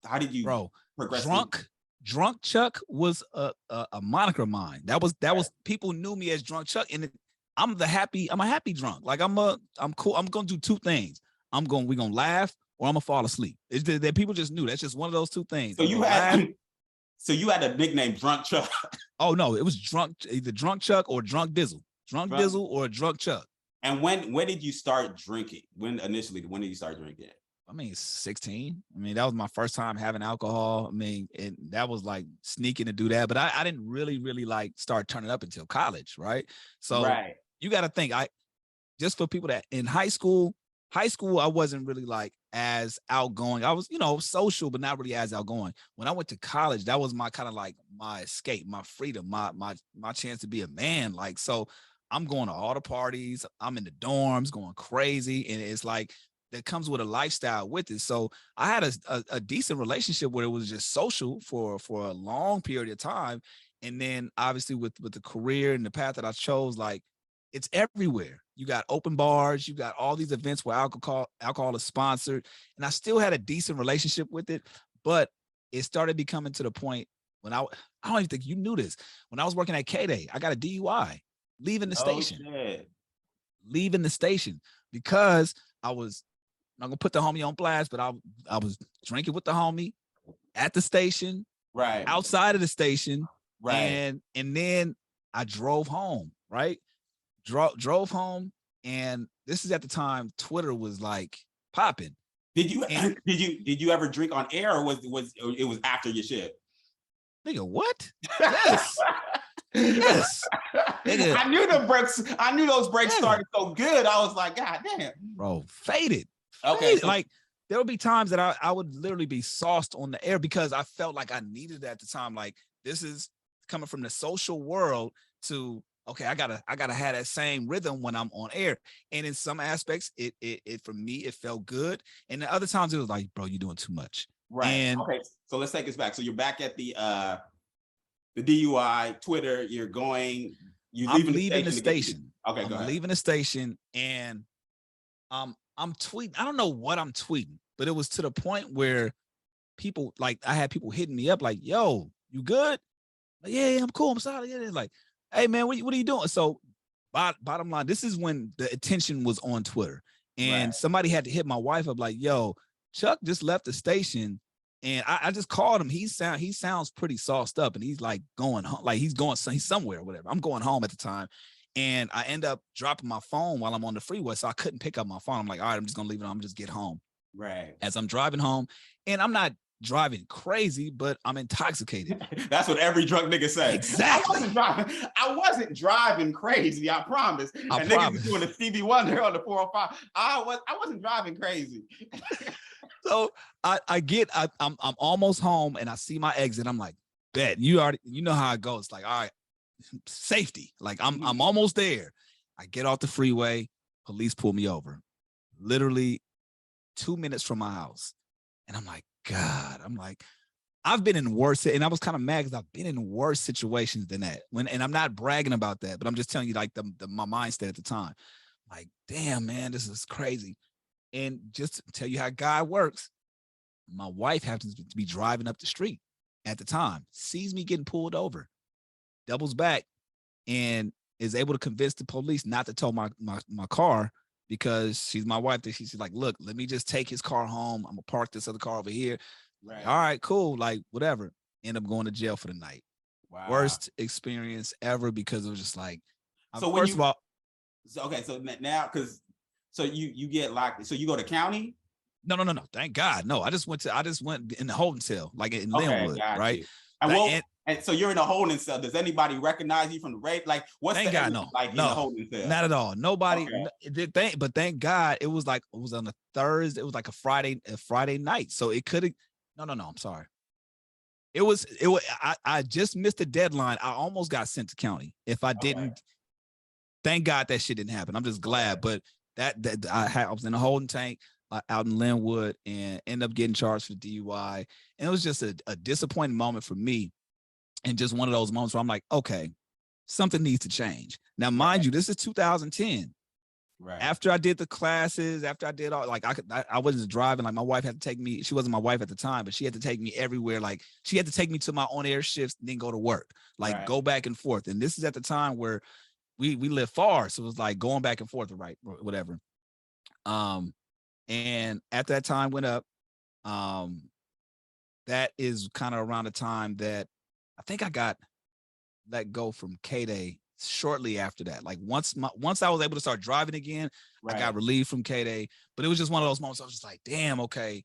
how did you bro? progress? Drunk Chuck was a moniker of mine. That was people knew me as Drunk Chuck, and I'm a happy drunk. Like I'm cool. I'm gonna do two things. We're gonna laugh or I'm gonna fall asleep. It's that people just knew that's just one of those two things. So you had a nickname Drunk Chuck. Oh no, it was either Drunk Chuck or Drunk Dizzle. Drunk Dizzle or Drunk Chuck. And when did you start drinking? When did you start drinking? I mean, 16. I mean, that was my first time having alcohol. I mean, and that was like sneaking to do that. But I didn't really like start turning up until college, right? So you got to think, just for people that in high school, I wasn't really like as outgoing. I was, social, but not really as outgoing. When I went to college, that was my kind of like my escape, my freedom, my chance to be a man. Like, so I'm going to all the parties. I'm in the dorms going crazy. And it's like, that comes with a lifestyle with it. So I had a decent relationship where it was just social for a long period of time. And then obviously with the career and the path that I chose, like it's everywhere. You got open bars, you got all these events where alcohol is sponsored. And I still had a decent relationship with it, but it started becoming to the point when I don't even think you knew this. When I was working at K-Day, I got a DUI leaving the station. Shit. Leaving the station because I was I'm not gonna put the homie on blast, but I was drinking with the homie at the station, right, outside of the station, right, and then I drove home, right? Drove home, and this is at the time Twitter was like popping. Did you ever drink on air, or was it was after your shift? Nigga, what? Yes. Yes. Nigga. I knew those breaks started so good. I was like, God damn. Bro, faded. Okay. So like there would be times that I would literally be sauced on the air because I felt like I needed it at the time. Like this is coming from the social world to, okay, I gotta have that same rhythm when I'm on air. And in some aspects, it for me, it felt good. And the other times it was like, bro, you're doing too much. Right. And okay. So let's take this back. So you're back at the DUI, Twitter, I'm leaving the station. Okay, go ahead. Leaving the station and I'm tweeting. I don't know what I'm tweeting, but it was to the point where people, like I had people hitting me up like, yo, you good? Like, yeah, I'm cool. I'm sorry. Yeah, like, hey man, what are you doing? So bottom line, this is when the attention was on Twitter. And somebody had to hit my wife up like, yo, Chuck just left the station. And I just called him. He sounds pretty sauced up and he's like going home, like he's somewhere or whatever. I'm going home at the time. And I end up dropping my phone while I'm on the freeway. So I couldn't pick up my phone. I'm like, all right, I'm just gonna leave it on. I'm just get home. Right. As I'm driving home, and I'm not driving crazy, but I'm intoxicated. That's what every drunk nigga says. Exactly. I wasn't driving crazy, I promise. Niggas was doing the Stevie Wonder on the 405. I wasn't driving crazy. So I'm almost home and I see my exit. I'm like, bet you know how it goes. Like, all right, safety. Like I'm almost there. I get off the freeway, police pull me over. Literally 2 minutes from my house. And I'm like, God, I've been in worse, and I was kind of mad because I've been in worse situations than that. And I'm not bragging about that, but I'm just telling you like my mindset at the time. Like, damn, man, this is crazy. And just to tell you how God works, my wife happens to be driving up the street at the time, sees me getting pulled over, doubles back, and is able to convince the police not to tow my car because she's my wife. That she's like, look, let me just take his car home. I'm gonna park this other car over here. Right. All right, cool. Like, whatever. End up going to jail for the night. Wow. Worst experience ever because it was just like, so first of all, okay, so now so you get locked. So you go to county? No. Thank God. No, I just went in the holding cell, like in Linwood, right? And so you're in a holding cell. Does anybody recognize you from the rape? Like, what's thank God, no, like in the holding cell? Not at all. Nobody. Okay. But thank God, it was on a Thursday. It was like a Friday night. So it could have. No. I'm sorry. It was. I just missed the deadline. I almost got sent to county. If I didn't, thank God that shit didn't happen. I'm just glad. But that I was in a holding tank out in Linwood and ended up getting charged for DUI. And it was just a disappointing moment for me. And just one of those moments where I'm like, okay, something needs to change. Now, mind you, this is 2010. Right. After I did the classes, after I did all, like I wasn't driving. Like my wife had to take me. She wasn't my wife at the time, but she had to take me everywhere. Like she had to take me to my on air shifts, and then go to work. Like go back and forth. And this is at the time where we live far, so it was like going back and forth, right, whatever. And at that time went up. That is kind of around the time that I think I got let go from K-Day shortly after that. Like once I was able to start driving again, I got relieved from K-Day. But it was just one of those moments I was just like, damn, okay.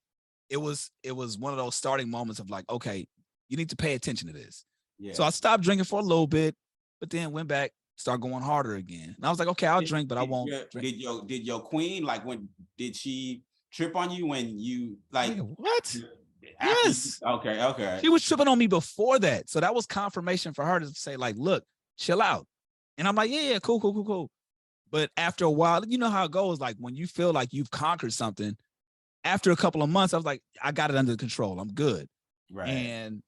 It was one of those starting moments of like, okay, you need to pay attention to this. Yeah. So I stopped drinking for a little bit, but then went back, start going harder again. And I was like, okay, I'll drink, but I won't drink. Did your queen, like, when did she trip on you when you like what? Yes. Okay. She was tripping on me before that. So that was confirmation for her to say, like, look, chill out. And I'm like, yeah, cool. But after a while, you know how it goes. Like when you feel like you've conquered something, after a couple of months, I was like, I got it under control. I'm good. Right. And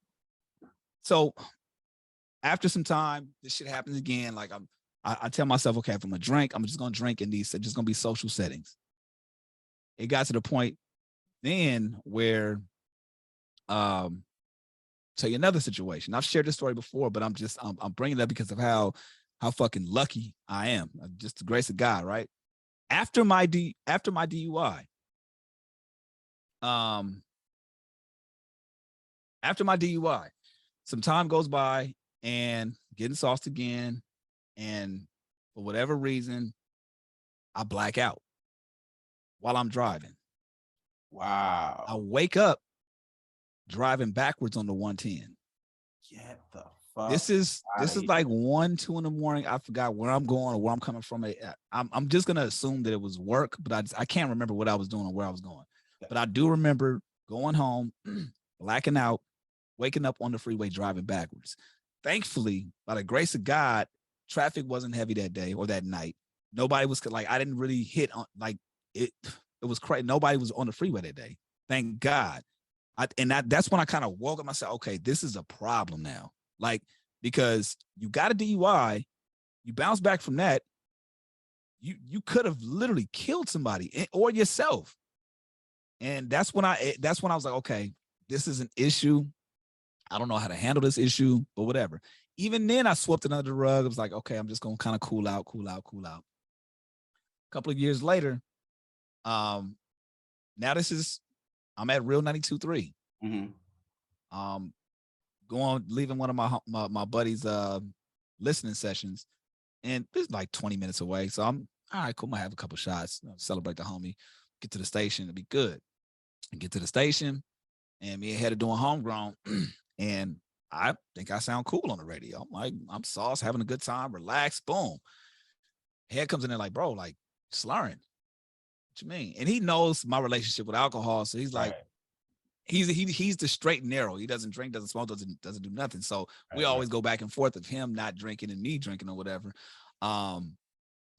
so after some time, this shit happens again. Like I tell myself, okay, if I'm gonna drink, I'm just gonna drink in these, just gonna be social settings. It got to the point then where, tell you another situation. I've shared this story before, but I'm bringing it up because of how fucking lucky I am. Just the grace of God, right? After my DUI, some time goes by and getting sauced again, and for whatever reason, I black out while I'm driving. Wow. I wake up driving backwards on the 110. Get the fuck. This is like 1, 2 in the morning. I forgot where I'm going or where I'm coming from. I'm just gonna assume that it was work, but I can't remember what I was doing or where I was going. But I do remember going home, blacking out, waking up on the freeway, driving backwards. Thankfully, by the grace of God, traffic wasn't heavy that day or that night. Nobody was like, I didn't really hit on like it. It was crazy. Nobody was on the freeway that day. Thank God. That's when I kind of woke up myself. Okay, this is a problem now. Like, because you got a DUI, you bounce back from that, you could have literally killed somebody or yourself. And that's when I was like, okay, this is an issue. I don't know how to handle this issue, but whatever. Even then, I swept it under the rug. I was like, okay, I'm just gonna kind of cool out. A couple of years later, now I'm at Real 92.3. Mm-hmm. Leaving one of my buddies' listening sessions, and it's like 20 minutes away. So I'm all right, cool. I'm gonna have a couple shots, celebrate the homie, get to the station, it'll be good. And get to the station, and me and Head are doing Homegrown, and I think I sound cool on the radio. I'm like, I'm sauce, having a good time, relax, boom. Head comes in there like, bro, like slurring. What you mean? And he knows my relationship with alcohol, so he's like, he's the straight and narrow. He doesn't drink, doesn't smoke, doesn't do nothing. So we always go back and forth of him not drinking and me drinking or whatever.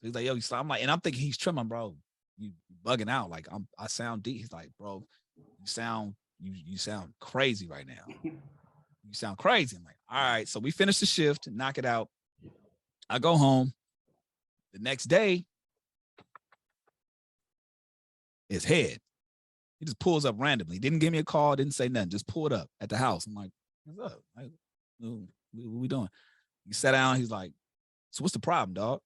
He's like, yo, I'm like, and I'm thinking he's trimming, bro. You bugging out. Like I sound deep. He's like, bro, you sound crazy right now. You sound crazy. I'm like, all right. So we finish the shift, knock it out. I go home. The next day, his Head. He just pulls up randomly. Didn't give me a call, didn't say nothing, just pulled up at the house. I'm like, what's up? Like, what we doing? He sat down, he's like, so what's the problem, dog? What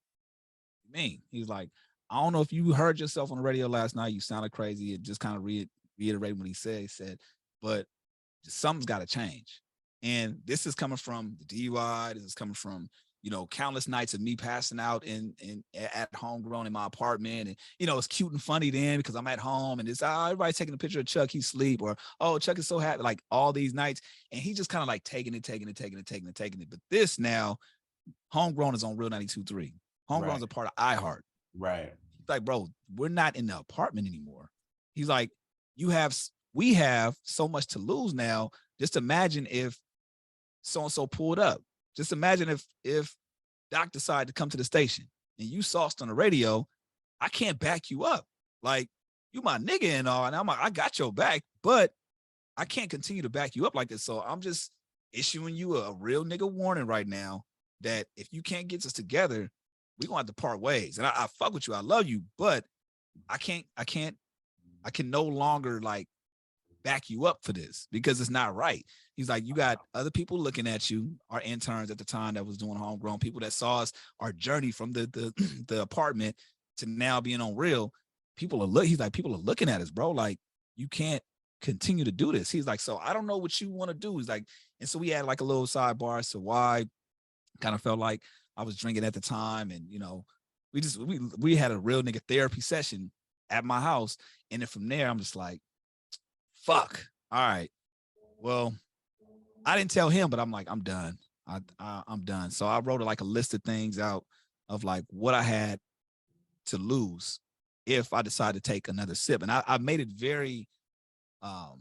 you mean? He's like, I don't know if you heard yourself on the radio last night, you sounded crazy, and just kind of reiterating what he said, but something's got to change. And this is coming from the DUI, this is coming from, countless nights of me passing out at Homegrown in my apartment. And, it's cute and funny then because I'm at home and it's, everybody's taking a picture of Chuck, he's asleep, or, oh, Chuck is so happy, like all these nights. And he just kind of like taking it. But this now, Homegrown is on Real 92.3. Homegrown is a part of iHeart. Right. He's like, bro, we're not in the apartment anymore. He's like, we have so much to lose now. Just imagine if so-and-so pulled up. Just imagine if Doc decided to come to the station and you sauced on the radio, I can't back you up. Like, you my nigga and all. And I'm like, I got your back, but I can't continue to back you up like this. So I'm just issuing you a real nigga warning right now that if you can't get us together, we're gonna have to part ways. And I fuck with you, I love you, but I can no longer like back you up for this because it's not right. He's like, you got other people looking at you, our interns at the time that was doing Homegrown, people that saw us, our journey from the apartment to now being on Real. He's like, people are looking at us, bro. Like, you can't continue to do this. He's like, so I don't know what you want to do. He's like, and so we had like a little sidebar. So why kind of felt like I was drinking at the time. And, you know, we had a real nigga therapy session at my house. And then from there, I'm just like, fuck. All right. Well, I didn't tell him, but I'm like, I'm done. I'm done. So I wrote like a list of things out of like what I had to lose if I decide to take another sip. And I made it very, I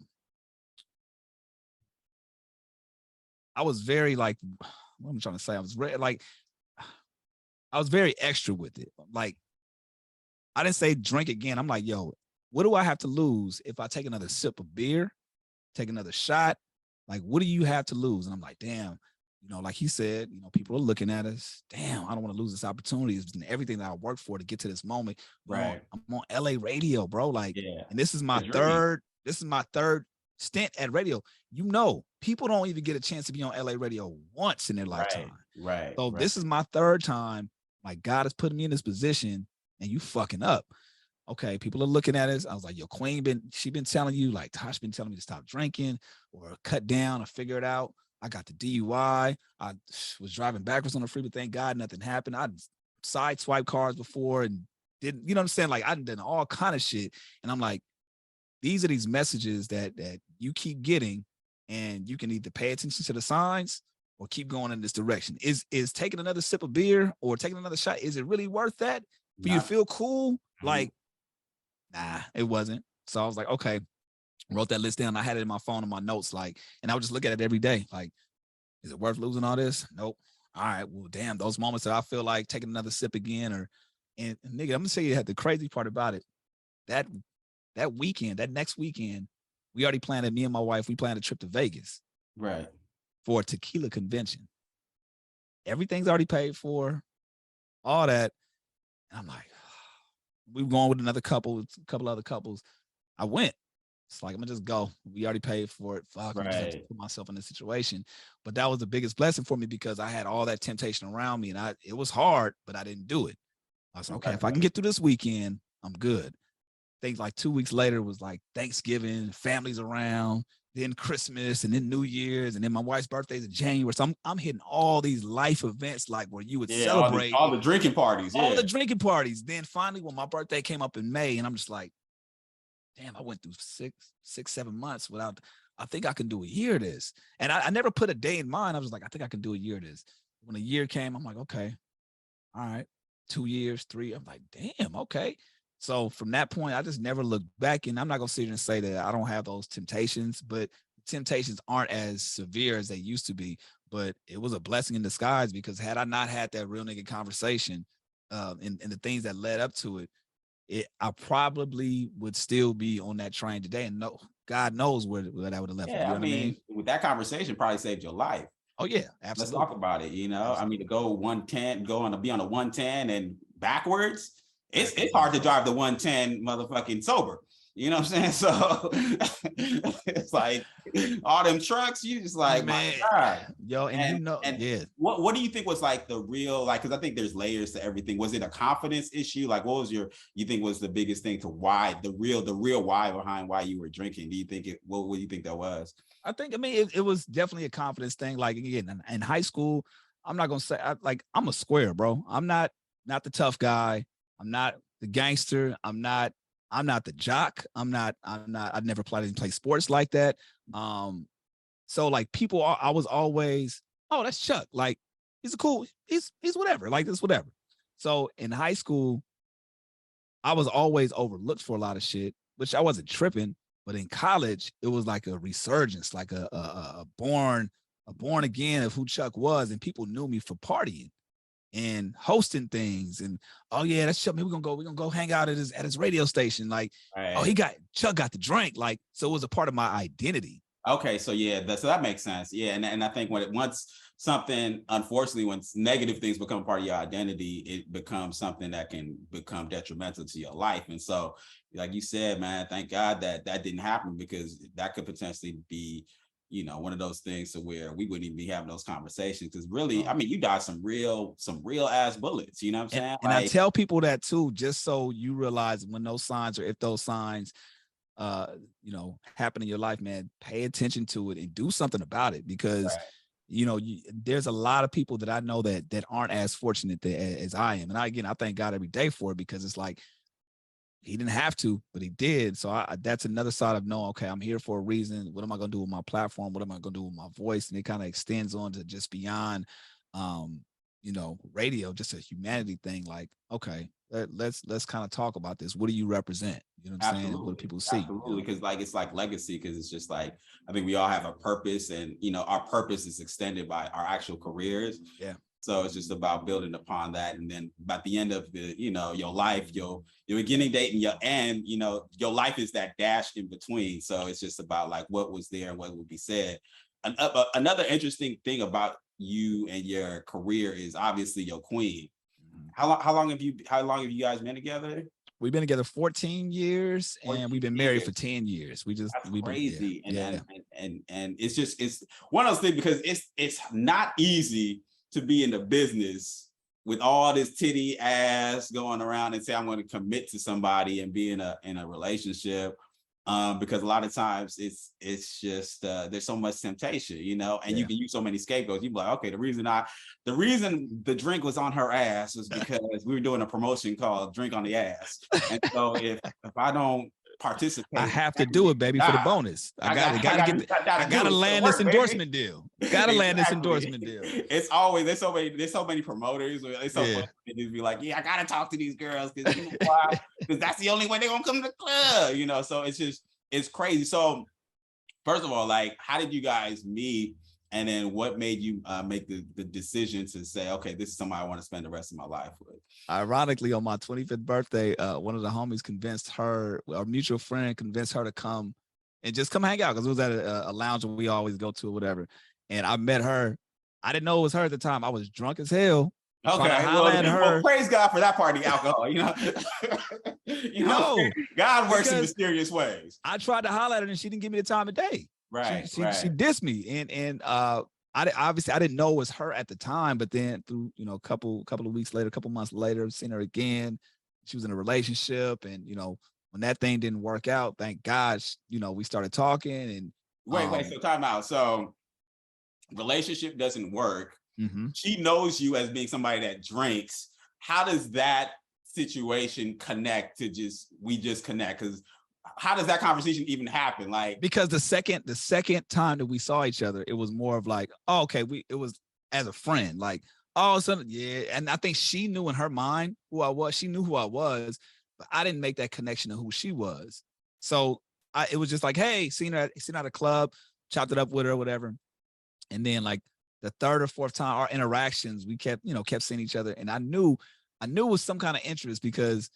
was very like, what am I trying to say? I was very extra with it. Like, I didn't say drink again. I'm like, yo, what do I have to lose if I take another sip of beer, take another shot? Like, what do you have to lose? And I'm like, damn, you know, like he said, you know, people are looking at us. Damn, I don't want to lose this opportunity. It's been everything that I worked for to get to this moment. Right. I'm on LA radio, bro. Like, yeah. And this is my third stint at radio. You know, people don't even get a chance to be on LA radio once in their lifetime. Right. So this is my third time. Like, God has put me in this position and you fucking up. Okay, people are looking at us. I was like, yo, Queen she been telling you, like, Tosh been telling me to stop drinking or cut down or figure it out. I got the DUI. I was driving backwards on the freeway. Thank God nothing happened. I sideswiped cars before and didn't, you know what I'm saying? Like, I done all kind of shit. And I'm like, these are these messages that you keep getting, and you can either pay attention to the signs or keep going in this direction. Is taking another sip of beer or taking another shot, is it really worth that for you to feel cool? Like, nah, it wasn't. So I was like, okay, wrote that list down. I had it in my phone in my notes, like, and I would just look at it every day. Like, is it worth losing all this? Nope. All right, well, damn, those moments that I feel like taking another sip again, and nigga, I'm gonna tell you the crazy part about it. That weekend, that next weekend, we already planned it. Me and my wife, we planned a trip to Vegas. Right. For a tequila convention. Everything's already paid for, all that. And I'm like, we were going with a couple other couples. I went. It's like, I'm gonna just go. We already paid for it. Fuck, I just have to put myself in this situation. But that was the biggest blessing for me because I had all that temptation around me, and it was hard, but I didn't do it. I was like, okay, if I can get through this weekend, I'm good. Things like 2 weeks later was like Thanksgiving, families around, then Christmas, and then New Year's, and then my wife's birthday's in January. So I'm hitting all these life events, like where you would celebrate all the drinking parties, all the drinking parties. Then finally, when my birthday came up in May, and I'm just like, damn, I went through 7 months without. I think I can do a year of this, and I never put a day in mind. I was like, I think I can do a year of this. When a year came, I'm like, okay, all right, 2 years, 3. I'm like, damn, okay. So from that point, I just never looked back. And I'm not going to sit here and say that I don't have those temptations, but temptations aren't as severe as they used to be. But it was a blessing in disguise because had I not had that real nigga conversation and the things that led up to it, I probably would still be on that train today. And no, God knows where that would have left me. You know what I mean? With that conversation probably saved your life. Oh, yeah, absolutely. Let's talk about it. You know, absolutely. I mean, to go 110, be on a 110 and backwards. It's hard to drive the 110 motherfucking sober. You know what I'm saying? So it's like all them trucks, you just like, man, my God. Yo, and yeah. What do you think was like the real, like, because I think there's layers to everything. Was it a confidence issue? Like, what was you think was the biggest thing to why, the real why behind why you were drinking? What do you think that was? I think, it was definitely a confidence thing. Like, again, in high school, I'm not going to say, I'm a square, bro. I'm not the tough guy. I'm not the gangster. I'm not the jock. I never didn't play sports like that. So like I was always, oh, that's Chuck. Like, he's whatever. Like, this whatever. So in high school, I was always overlooked for a lot of shit, which I wasn't tripping. But in college, it was like a resurgence, like a born again of who Chuck was, and people knew me for partying and hosting things, and oh yeah, that's Chuck. We're gonna go hang out at his radio station. Like, right. Oh, Chuck got the drink. Like, so it was a part of my identity. Okay, so yeah, so that makes sense. Yeah, and I think once something, unfortunately, when negative things become part of your identity, it becomes something that can become detrimental to your life. And so, like you said, man, thank God that didn't happen, because that could potentially be, one of those things to where we wouldn't even be having those conversations. Because really, I mean, you dodged some real ass bullets. You know what I'm saying? And I tell people that too, just so you realize when those signs, or if those signs happen in your life, man, pay attention to it and do something about it, because there's a lot of people that I know that aren't as fortunate as I am. And I thank God every day for it, because it's like, he didn't have to, but he did. So that's another side of knowing, okay, I'm here for a reason. What am I going to do with my platform? What am I going to do with my voice? And it kind of extends on to just beyond, radio, just a humanity thing. Like, okay, let's kind of talk about this. What do you represent? You know what I'm saying? What do people see? Absolutely, because it's like legacy, because it's just like, I think we all have a purpose, and our purpose is extended by our actual careers. Yeah. So it's just about building upon that, and then by the end of your life, your beginning date and your end, your life is that dash in between. So it's just about like what was there and what would be said. Another interesting thing about you and your career is obviously your queen. How long have you guys been together? We've been together 14 years, and we've been married for 10 years. That's crazy. And it's one of those things, because it's not easy to be in the business with all this titty ass going around and say, I'm going to commit to somebody and be in a relationship. Because a lot of times it's just there's so much temptation, and you can use so many scapegoats. You be like, okay, the reason the drink was on her ass was because we were doing a promotion called Drink on the Ass. And so if I don't participate, I have to do it, baby, for the bonus. I gotta land this endorsement deal. Gotta land this endorsement deal. It's always there's so many promoters. It's so funny to be like, I gotta talk to these girls, because because that's the only way they're gonna come to the club. So it's crazy. So first of all, like, how did you guys meet? And then what made you make the decision to say, okay, this is somebody I want to spend the rest of my life with? Ironically, on my 25th birthday, one of the homies convinced her, our mutual friend convinced her to come and just come hang out, because it was at a lounge we always go to or whatever. And I met her. I didn't know it was her at the time. I was drunk as hell. Okay, well, praise God for that part of the alcohol. God works in mysterious ways. I tried to holler at her, and she didn't give me the time of day. Right. She dissed me, and I didn't know it was her at the time, but then through a couple of weeks later, a couple months later, seen her again. She was in a relationship, and when that thing didn't work out, thank God, we started talking. And wait, so time out. So relationship doesn't work. Mm-hmm. She knows you as being somebody that drinks. How does that situation connect to we just connect? Because how does that conversation even happen? Like, because the second time that we saw each other, it was more of like, oh, okay, it was as a friend, like, oh, so yeah. And I think she knew in her mind who I was. She knew who I was, but I didn't make that connection to who she was. So it was just like, hey, seen her at a club, chopped it up with her or whatever. And then like the third or fourth time, our interactions, we kept seeing each other. And I knew it was some kind of interest, because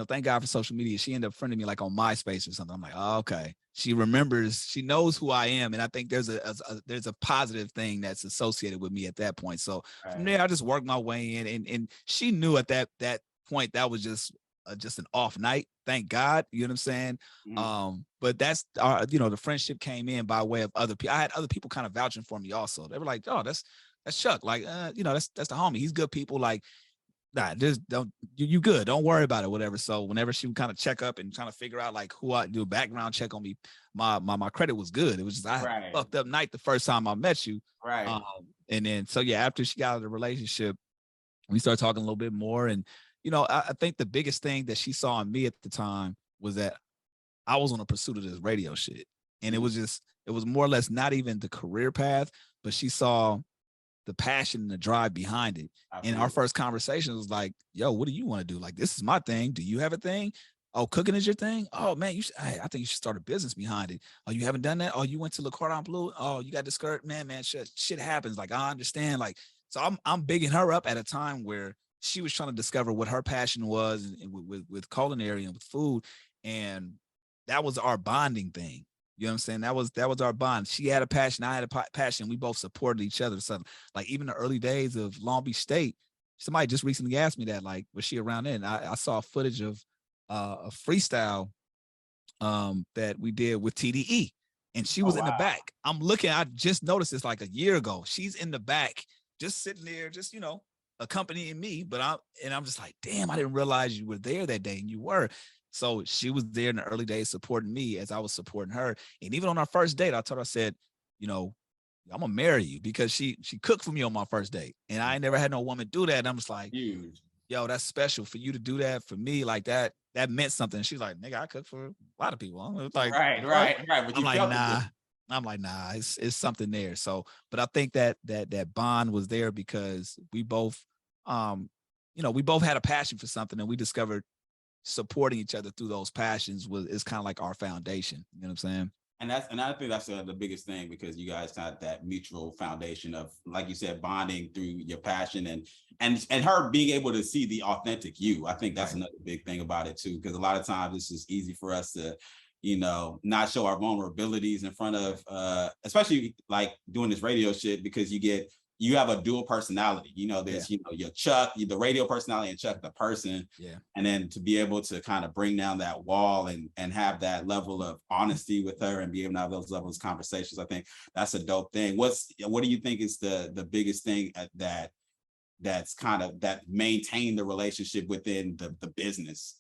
thank God for social media. She ended up friending me like on MySpace or something. I'm like, oh, okay. She remembers, she knows who I am. And I think there's a positive thing that's associated with me at that point. So from there, I just worked my way in, and she knew at that point that was just an off night. Thank God. You know what I'm saying? Mm-hmm. But that's the friendship came in by way of other people. I had other people kind of vouching for me also. They were like, oh, that's Chuck. Like, that's the homie. He's good people. Like, nah, just don't, you good. Don't worry about it, whatever. So whenever she would kind of check up and trying to figure out like who I do a background check on me, my credit was good. It was just, I had a fucked up night the first time I met you. Right. And then, so yeah, after she got out of the relationship, we started talking a little bit more. And, I think the biggest thing that she saw in me at the time was that I was on a pursuit of this radio shit. And it was more or less not even the career path, but she saw the passion and the drive behind it. Absolutely. And our first conversation was like, yo, what do you want to do? Like, this is my thing. Do you have a thing? Oh, cooking is your thing? Oh man, I think you should start a business behind it. Oh, you haven't done that? Oh, you went to Le Cordon Bleu? Oh, you got discouraged? Man, shit happens. Like, I understand. Like, so I'm bigging her up at a time where she was trying to discover what her passion was with culinary and with food. And that was our bonding thing. You know what I'm saying? That was our bond. She had a passion, I had a passion. We both supported each other. So like even the early days of Long Beach State, somebody just recently asked me that, like, was she around then? I saw footage of a freestyle that we did with TDE, and she was in the back. I'm looking, I just noticed this like a year ago. She's in the back, just sitting there, just, accompanying me. But I'm just like, damn, I didn't realize you were there that day, and you were. So she was there in the early days supporting me as I was supporting her. And even on our first date, I told her, I said, I'm gonna marry you, because she cooked for me on my first date. And I ain't never had no woman do that. And I'm just like, huge. Yo, that's special for you to do that for me. Like that meant something. She's like, nigga, I cook for a lot of people. I'm like, right. But I'm like, nah. It's something there. So, but I think that bond was there because we both, we both had a passion for something, and we discovered supporting each other through those passions is kind of like our foundation. You know what I'm saying? And I think that's the biggest thing, because you guys had that mutual foundation of, like you said, bonding through your passion and her being able to see the authentic you. I think that's another big thing about it too, because a lot of times it's just easy for us to, not show our vulnerabilities in front of, especially like doing this radio shit, because you have a dual personality. There's your Chuck, the radio personality, and Chuck the person. Yeah. And then to be able to kind of bring down that wall and have that level of honesty with her and be able to have those levels of conversations, I think that's a dope thing. What do you think is the biggest thing that's kind of that maintain the relationship within the business?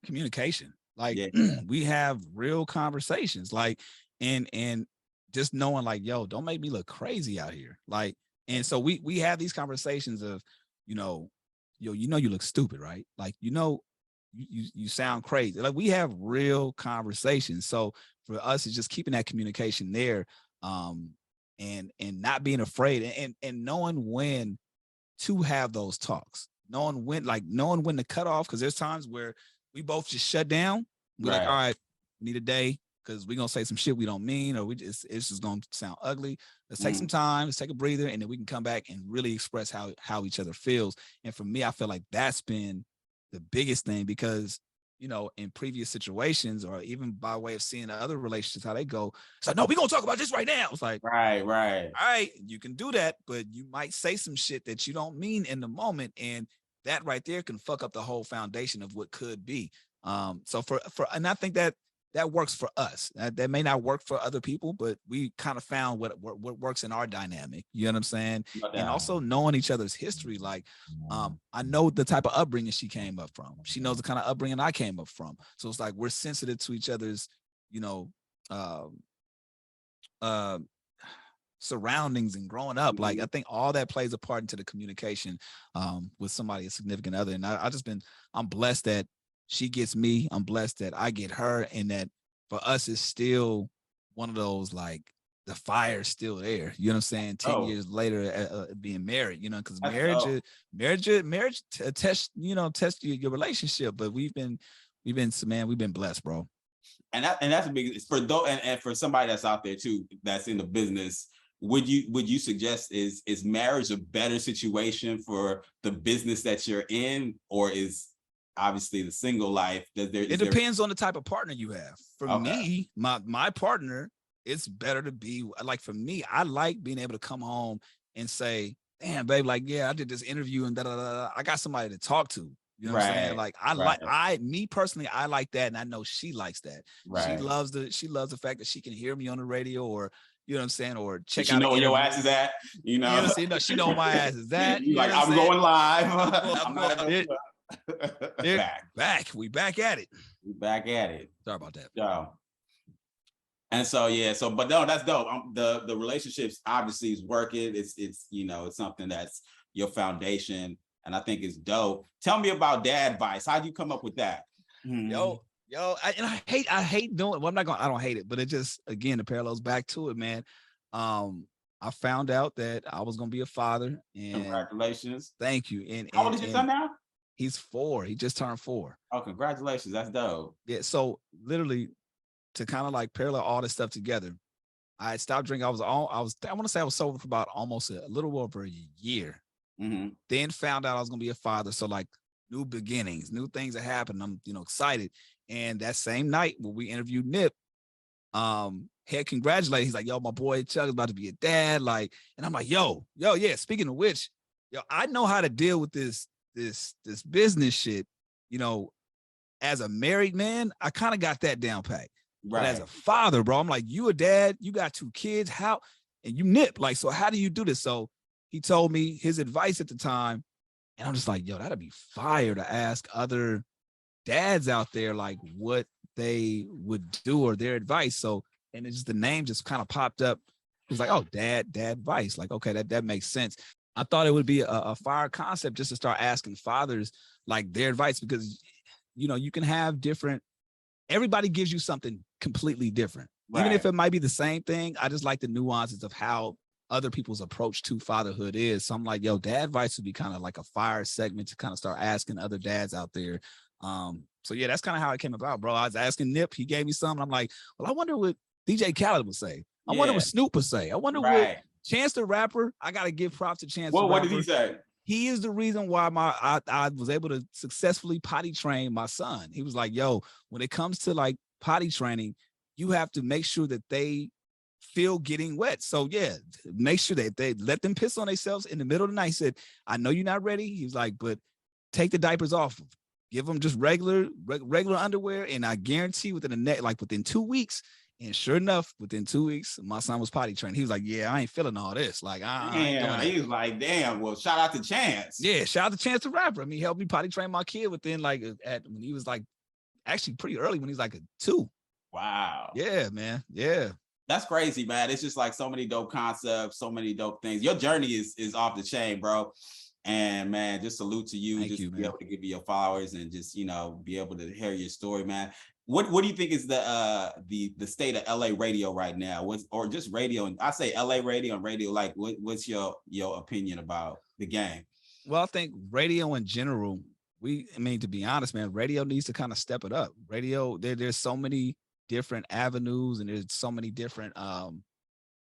Communication. Like we have real conversations, like, and just knowing like, yo, don't make me look crazy out here. Like, and so we have these conversations of, yo, you look stupid, right? Like, you sound crazy. Like, we have real conversations. So for us, it's just keeping that communication there, and not being afraid, and knowing when to have those talks, knowing when to cut off, because there's times where we both just shut down. We're like, all right, need a day, because we're gonna say some shit we don't mean, or it's just gonna sound ugly. Let's take some time, let's take a breather, and then we can come back and really express how each other feels. And for me, I feel like that's been the biggest thing, because in previous situations, or even by way of seeing other relationships, how they go, it's like, no, we're gonna talk about this right now. It's like, right. All right, you can do that, but you might say some shit that you don't mean in the moment, and that right there can fuck up the whole foundation of what could be. So and I think that works for us. That may not work for other people, but we kind of found what works in our dynamic. You know what I'm saying? And also knowing each other's history. Like, I know the type of upbringing she came up from. She knows the kind of upbringing I came up from. So it's like we're sensitive to each other's, surroundings and growing up. Like, I think all that plays a part into the communication with somebody, a significant other. And I'm blessed that she gets me. I'm blessed that I get her, and that for us it's still one of those, like, the fire's still there. You know what I'm saying? 10 years later, being married, because marriage tests your relationship. But we've been blessed, bro. And that's a big for though, and for somebody that's out there too, that's in the business. Would you suggest is marriage a better situation for the business that you're in, or is obviously the single life? It depends on the type of partner you have. For me, my partner, it's better to be like, for me, I like being able to come home and say, damn, babe, like, yeah, I did this interview and I got somebody to talk to. You know what I'm saying? Like, me personally, I like that, and I know she likes that. She loves the fact that she can hear me on the radio, or you know what I'm saying, or check out. She know where your ass is at. She know my ass is at. You like, I'm going live. I'm back. We back at it. Sorry about that. Yeah. And so but no, that's dope. The relationships obviously is working. It's it's something that's your foundation, and I think it's dope. Tell me about dad advice. How do you come up with that? Yo, I hate doing it. Well, I don't hate it, but it just, again, the parallels back to it, man. I found out that I was gonna be a father, and congratulations. Thank you. And how old is your son now? He's 4. He just turned 4. Oh, congratulations. That's dope. Yeah. So literally, to kind of like parallel all this stuff together, I had stopped drinking. I want to say I was sober for about almost a little over a year. Then found out I was gonna be a father. So like, new beginnings, new things that happen. I'm excited. And that same night when we interviewed Nip, had congratulated. He's like, yo, my boy Chuck is about to be a dad. Like, and I'm like, yo, yeah. Speaking of which, yo, I know how to deal with this business shit. You know, as a married man, I kind of got that down pat. Right. But as a father, bro, I'm like, you a dad, you got 2 kids, how, and you nip, like, so how do you do this? So he told me his advice at the time, and I'm just like, yo, that'd be fire to ask other dads out there, like, what they would do or their advice. So, and it's just, the name just kind of popped up. It was like, oh, dad advice. Like, okay, that makes sense. I thought it would be a fire concept just to start asking fathers, like, their advice, because, you know, you can have different, everybody gives you something completely different. Right. Even if it might be the same thing, I just like the nuances of how other people's approach to fatherhood is. So I'm like, yo, dad advice would be kind of like a fire segment to kind of start asking other dads out there. So yeah, that's kind of how it came about, bro. I was asking Nip, he gave me some, and I'm like, well, I wonder what DJ Khaled would say. I wonder what Snoop would say. I wonder what Chance the Rapper. I gotta give props to Chance the Rapper. What did he say? He is the reason why I was able to successfully potty train my son. He was like, yo, when it comes to like potty training, you have to make sure that they feel getting wet. So yeah, make sure that they let them piss on themselves in the middle of the night. He said, I know you're not ready. He was like, but take the diapers off. Give them just regular underwear. And I guarantee within 2 weeks, and sure enough, within 2 weeks, my son was potty trained. He was like, yeah, I ain't feeling all this. Like, he was like, damn, well, shout out to Chance. Yeah, shout out to Chance the Rapper. I mean, he helped me potty train my kid within when he was like, actually pretty early, when he's like a 2. Wow. Yeah, man. Yeah. That's crazy, man. It's just like so many dope concepts, so many dope things. Your journey is off the chain, bro. And man, just salute to you. Just be able to give you your followers and just, you know, be able to hear your story, man. What do you think is the state of LA radio right now? Or just radio? And I say LA radio and radio. Like, what's your opinion about the game? Well, I think radio in general. To be honest, man, radio needs to kind of step it up. Radio, there's so many different avenues, and there's so many different.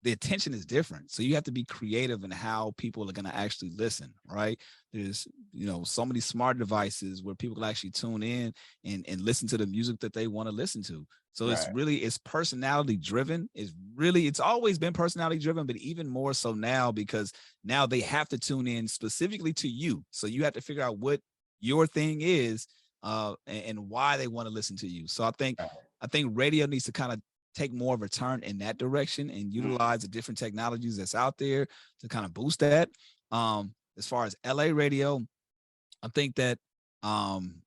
The attention is different, so you have to be creative in how people are going to actually listen, right? There's, you know, so many smart devices where people can actually tune in and listen to the music that they want to listen to. So it's personality driven. It's always been personality driven, but even more so now, because now they have to tune in specifically to you. So you have to figure out what your thing is and why they want to listen to you. So I think radio needs to kind of take more of a turn in that direction and utilize the different technologies that's out there to kind of boost that. As far as LA radio, I think that I'm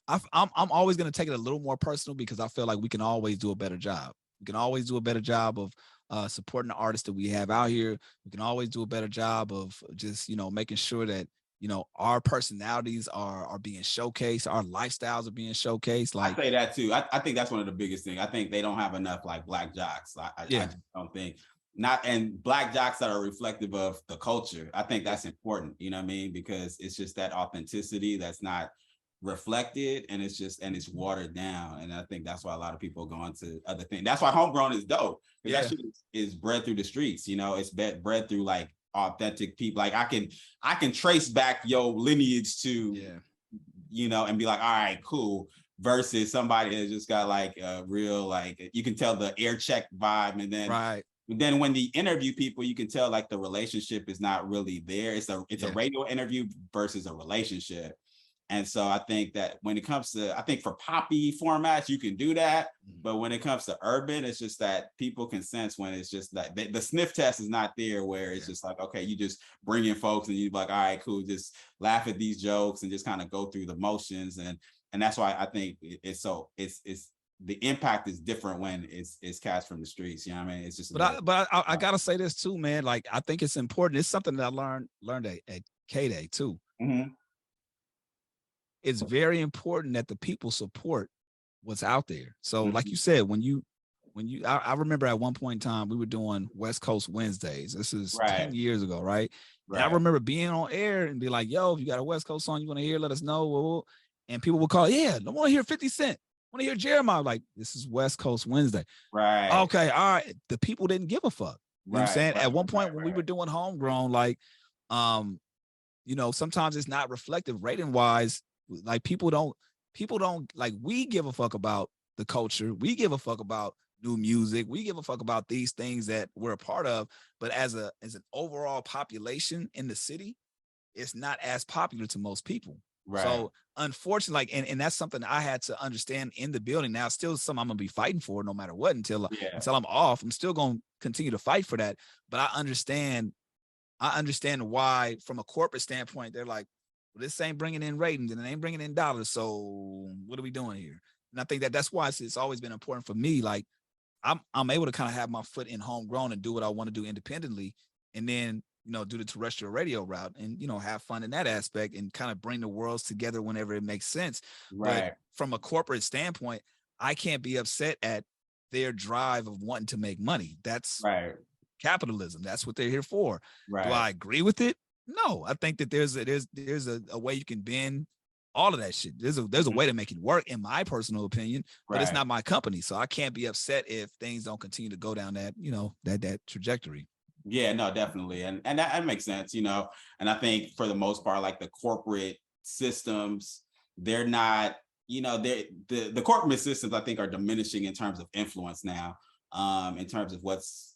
always going to take it a little more personal, because I feel like we can always do a better job. We can always do a better job of supporting the artists that we have out here. We can always do a better job of just, you know, making sure that, you know, our personalities are being showcased, our lifestyles are being showcased. Like, I say that too. I think that's one of the biggest things. I think they don't have enough like black jocks. I just don't think and black jocks that are reflective of the culture. I think that's important. You know what I mean? Because it's just that authenticity that's not reflected, and it's watered down. And I think that's why a lot of people go on to other things. That's why Homegrown is dope. That shit is bred through the streets. You know, it's bred through like authentic people. Like I can trace back your lineage to you know, and be like, all right, cool, versus somebody that just got like a real, like, you can tell the air check vibe, and then when they interview people, you can tell like the relationship is not really there. It's a radio interview versus a relationship. And so I think that when it comes to, I think for poppy formats, you can do that. But when it comes to urban, it's just that people can sense when it's just that the sniff test is not there, where it's just like, okay, you just bring in folks and you're like, all right, cool, just laugh at these jokes and just kind of go through the motions. And that's why I think it's the impact is different when it's cast from the streets. You know what I mean? It's just, but I gotta say this too, man. Like, I think it's important. It's something that I learned at K-Day too. Mm-hmm. It's very important that the people support what's out there. So like you said, I remember at one point in time, we were doing West Coast Wednesdays. This is 10 years ago, right? And I remember being on air and be like, yo, if you got a West Coast song you want to hear, let us know. And people would call, I want to hear 50 Cent. I want to hear Jeremiah. Like, this is West Coast Wednesday. Right. Okay, all right. The people didn't give a fuck. You know what I'm saying? At one point when we were doing Homegrown, like, you know, sometimes it's not reflective rating wise. Like, people don't like, we give a fuck about the culture. We give a fuck about new music. We give a fuck about these things that we're a part of. But as an overall population in the city, it's not as popular to most people. Right. So unfortunately, like, and that's something I had to understand in the building. Now, still something I'm gonna be fighting for no matter what until I'm off. I'm still gonna continue to fight for that. But I understand why, from a corporate standpoint, they're like, well, this ain't bringing in ratings and it ain't bringing in dollars. So what are we doing here? And I think that's why it's always been important for me. Like, I'm able to kind of have my foot in homegrown and do what I want to do independently, and then, you know, do the terrestrial radio route and, you know, have fun in that aspect and kind of bring the worlds together whenever it makes sense. Right. But from a corporate standpoint, I can't be upset at their drive of wanting to make money. That's capitalism. That's what they're here for. Right. Do I agree with it? No. I think that there's a way you can bend all of that shit. There's a way to make it work, in my personal opinion, but it's not my company. So I can't be upset if things don't continue to go down that, you know, that trajectory. Yeah, no, definitely. And that makes sense, you know, and I think for the most part, like the corporate systems, they're not, you know, the corporate systems, I think, are diminishing in terms of influence now, in terms of what's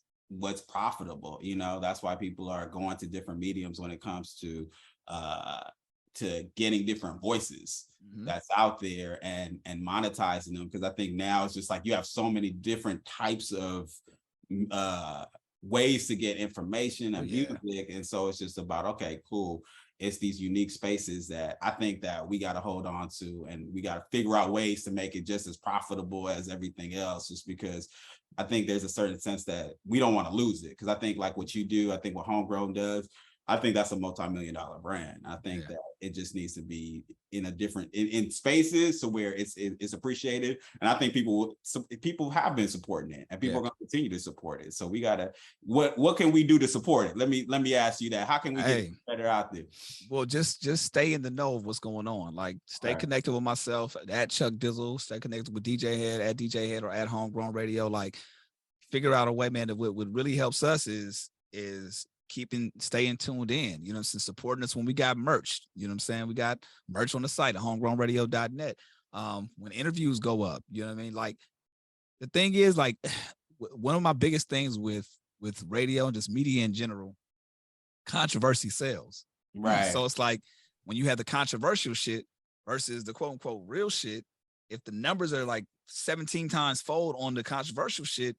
profitable. You know, that's why people are going to different mediums when it comes to getting different voices that's out there and monetizing them. Because I think now it's just like you have so many different types of ways to get information and music, and so it's just about, okay, cool, it's these unique spaces that I think that we got to hold on to, and we got to figure out ways to make it just as profitable as everything else, just because I think there's a certain sense that we don't want to lose it. Because I think like what you do, I think what Homegrown does, I think that's a multi-million-dollar brand. I think that it just needs to be in a different in spaces so where it's appreciated. And I think people have been supporting it, and people are going to continue to support it. So we gotta, what can we do to support it? Let me ask you that. How can we get better out there? Well, just stay in the know of what's going on. Like, stay connected with myself at Chuck Dizzle, stay connected with DJ Head at DJ Head or at Homegrown Radio. Like, figure out a way, man, that what really helps us is staying tuned in, you know, since supporting us when we got merch, you know what I'm saying? We got merch on the site at homegrownradio.net. When interviews go up, you know what I mean? Like, the thing is, like, one of my biggest things with radio and just media in general, controversy sells. Right. So it's like, when you have the controversial shit versus the quote unquote real shit, if the numbers are like 17 times fold on the controversial shit,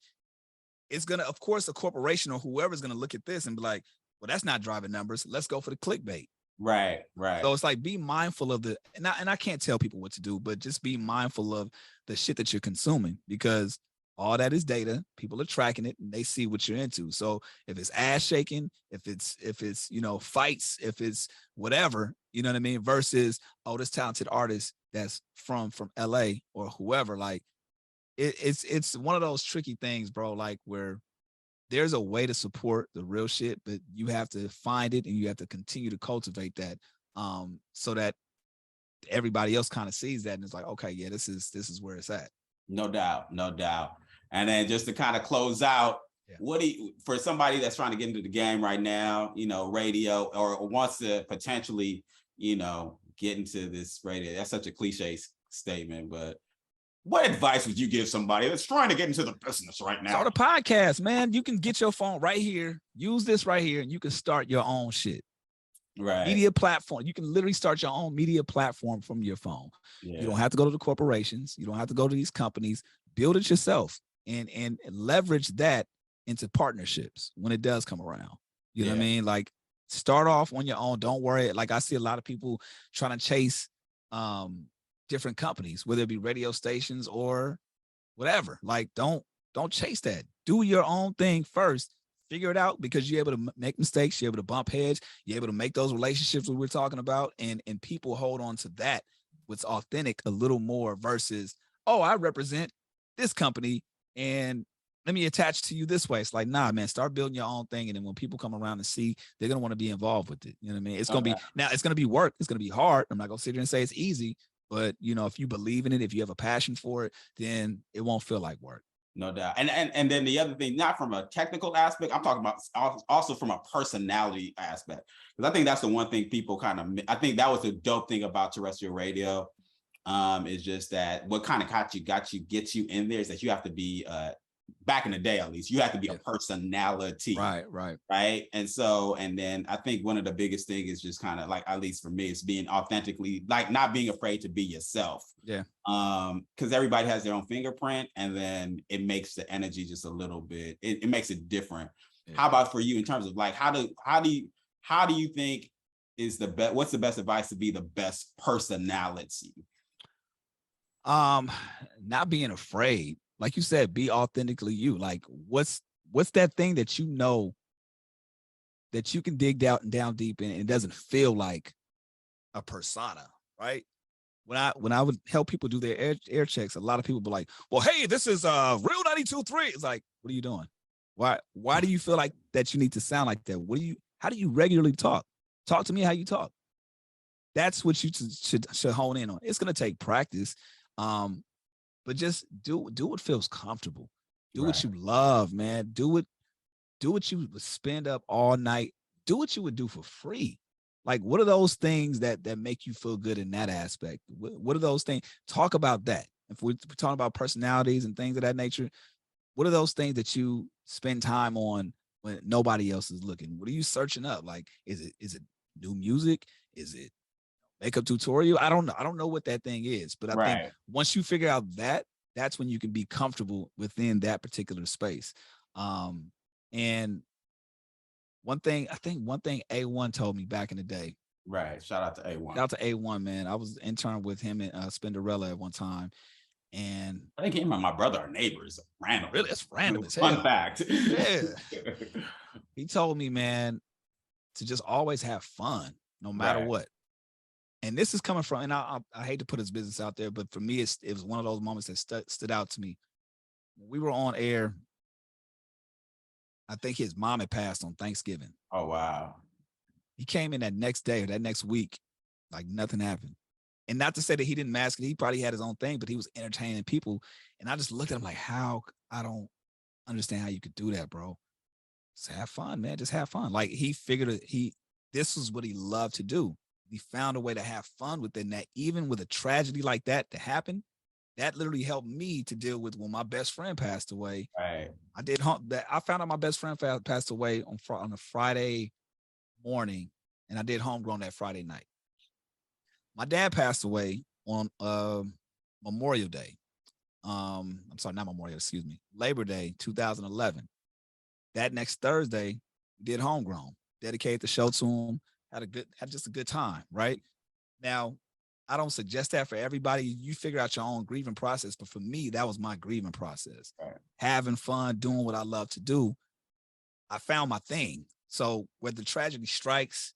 it's gonna, of course, a corporation or whoever's gonna look at this and be like, well, that's not driving numbers. Let's go for the clickbait. Right. So it's like, be mindful of and I can't tell people what to do, but just be mindful of the shit that you're consuming, because all that is data. People are tracking it and they see what you're into. So if it's ass shaking, if it's, you know, fights, if it's whatever, you know what I mean? Versus, oh, this talented artist that's from LA or whoever, like, it's one of those tricky things, bro, like, where there's a way to support the real shit, but you have to find it and you have to continue to cultivate that, so that everybody else kind of sees that and it's like, okay, yeah, this is where it's at. No doubt. And then just to kind of close out, what do you, for somebody that's trying to get into the game right now, you know, radio, or wants to potentially, you know, get into this radio, that's such a cliche statement, but what advice would you give somebody that's trying to get into the business right now? Start a podcast, man. You can get your phone right here, use this right here, and you can start your own shit. Right. Media platform. You can literally start your own media platform from your phone. You don't have to go to the corporations. You don't have to go to these companies. Build it yourself and leverage that into partnerships when it does come around. You know what I mean? Like, start off on your own. Don't worry. Like, I see a lot of people trying to chase different companies, whether it be radio stations or whatever. Like, don't chase that. Do your own thing first. Figure it out, because you're able to make mistakes. You're able to bump heads. You're able to make those relationships that we're talking about. And people hold on to that, what's authentic, a little more, versus, oh, I represent this company and let me attach to you this way. It's like, nah, man, start building your own thing. And then when people come around and see, they're going to want to be involved with it. You know what I mean? It's going to be, now it's going to be work. It's going to be hard. I'm not going to sit here and say it's easy, but, you know, if you believe in it, if you have a passion for it, then it won't feel like work. No doubt. And then the other thing, not from a technical aspect, I'm talking about also from a personality aspect. Because I think that's the one thing people kind of, I think that was the dope thing about terrestrial radio. Is just that what kind of gets you in there is that you have to be back in the day, at least, you have to be a personality. Right. And then I think one of the biggest things is just kind of like, at least for me, it's being authentically, like not being afraid to be yourself. Yeah. Because everybody has their own fingerprint, and then it makes the energy just a little bit, it makes it different. Yeah. How about for you in terms of like, how do you think is the best, what's the best advice to be the best personality? Not being afraid. Like you said, be authentically you. Like what's that thing that you know that you can dig down deep in, and it doesn't feel like a persona, right? When I would help people do their air checks, a lot of people be like, well, hey, this is real 92.3. It's like, what are you doing? Why do you feel like that you need to sound like that? How do you regularly talk? Talk to me how you talk. That's what you should hone in on. It's gonna take practice. But just do what feels comfortable. Do what you love, man. Do what you would spend up all night. Do what you would do for free. Like, what are those things that make you feel good in that aspect? What are those things? Talk about that. If we're talking about personalities and things of that nature, what are those things that you spend time on when nobody else is looking? What are you searching up? Like, is it new music? Is it makeup tutorial? I don't know what that thing is, but I think once you figure out that's when you can be comfortable within that particular space. And one thing A1 told me back in the day. Right. Shout out to A1. Shout out to A1, man. I was intern with him in Spinderella at one time. And I think him and my brother are neighbors. Random. Really? It's random as hell. Fun fact. Yeah. He told me, man, to just always have fun, no matter what. And this is coming from, and I hate to put his business out there, but for me, it was one of those moments that stood out to me. When we were on air, I think his mom had passed on Thanksgiving. Oh, wow. He came in that next day or that next week, like nothing happened. And not to say that he didn't mask it. He probably had his own thing, but he was entertaining people. And I just looked at him like, I don't understand how you could do that, bro. Just have fun, man. Just have fun. Like he figured this was what he loved to do. He found a way to have fun within that, even with a tragedy like that to happen. That literally helped me to deal with when my best friend passed away. Right. I found out my best friend passed away on a Friday morning, and I did Homegrown that Friday night. My dad passed away on Memorial Day. I'm sorry, not Memorial, excuse me. Labor Day, 2011. That next Thursday, we did Homegrown. Dedicated the show to him. Had just a good time, right? Now, I don't suggest that for everybody. You figure out your own grieving process, but for me, that was my grieving process. Right. Having fun, doing what I love to do. I found my thing. So whether tragedy strikes,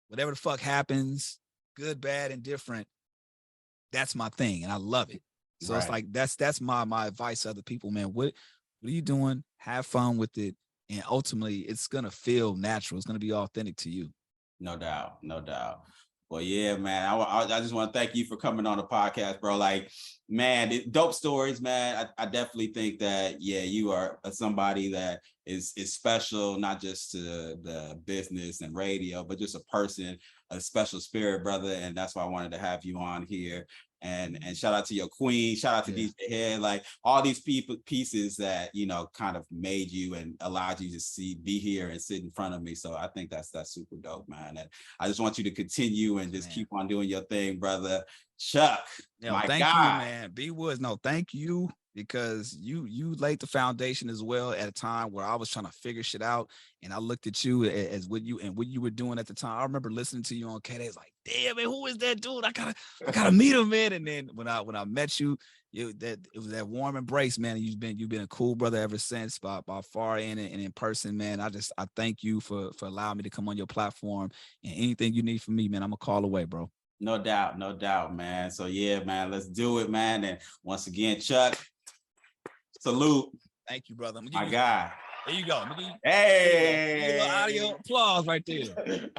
whatever the fuck happens, good, bad, indifferent, that's my thing, and I love it. So it's like that's my advice to other people, man. What are you doing? Have fun with it, and ultimately, it's gonna feel natural. It's gonna be authentic to you. No doubt. Well, yeah, man. I just want to thank you for coming on the podcast, bro. Like, man, dope stories, man. I definitely think that, yeah, you are somebody that is special, not just to the business and radio, but just a person, a special spirit, brother. And that's why I wanted to have you on here. And shout out to your queen, shout out to DJ Head, like all these pieces that, you know, kind of made you and allowed you to be here and sit in front of me. So I think that's super dope, man. And I just want you to continue and just keep on doing your thing, brother. Chuck, my thank guy. You, man. B.Woods, no, thank you, because you laid the foundation as well at a time where I was trying to figure shit out, and I looked at you as what you were doing at the time. I remember listening to you on KD. It's like, damn, man, who is that dude? I gotta meet him, man. And then when I met you, it was that warm embrace, man. And you've been a cool brother ever since, by far and in person, man. I thank you for allowing me to come on your platform, and anything you need from me, man, I'm a call away, bro. No doubt, man. So yeah, man, let's do it, man. And once again, Chuck, salute. Thank you, brother. My guy. There you go. Hey. Audio applause right there.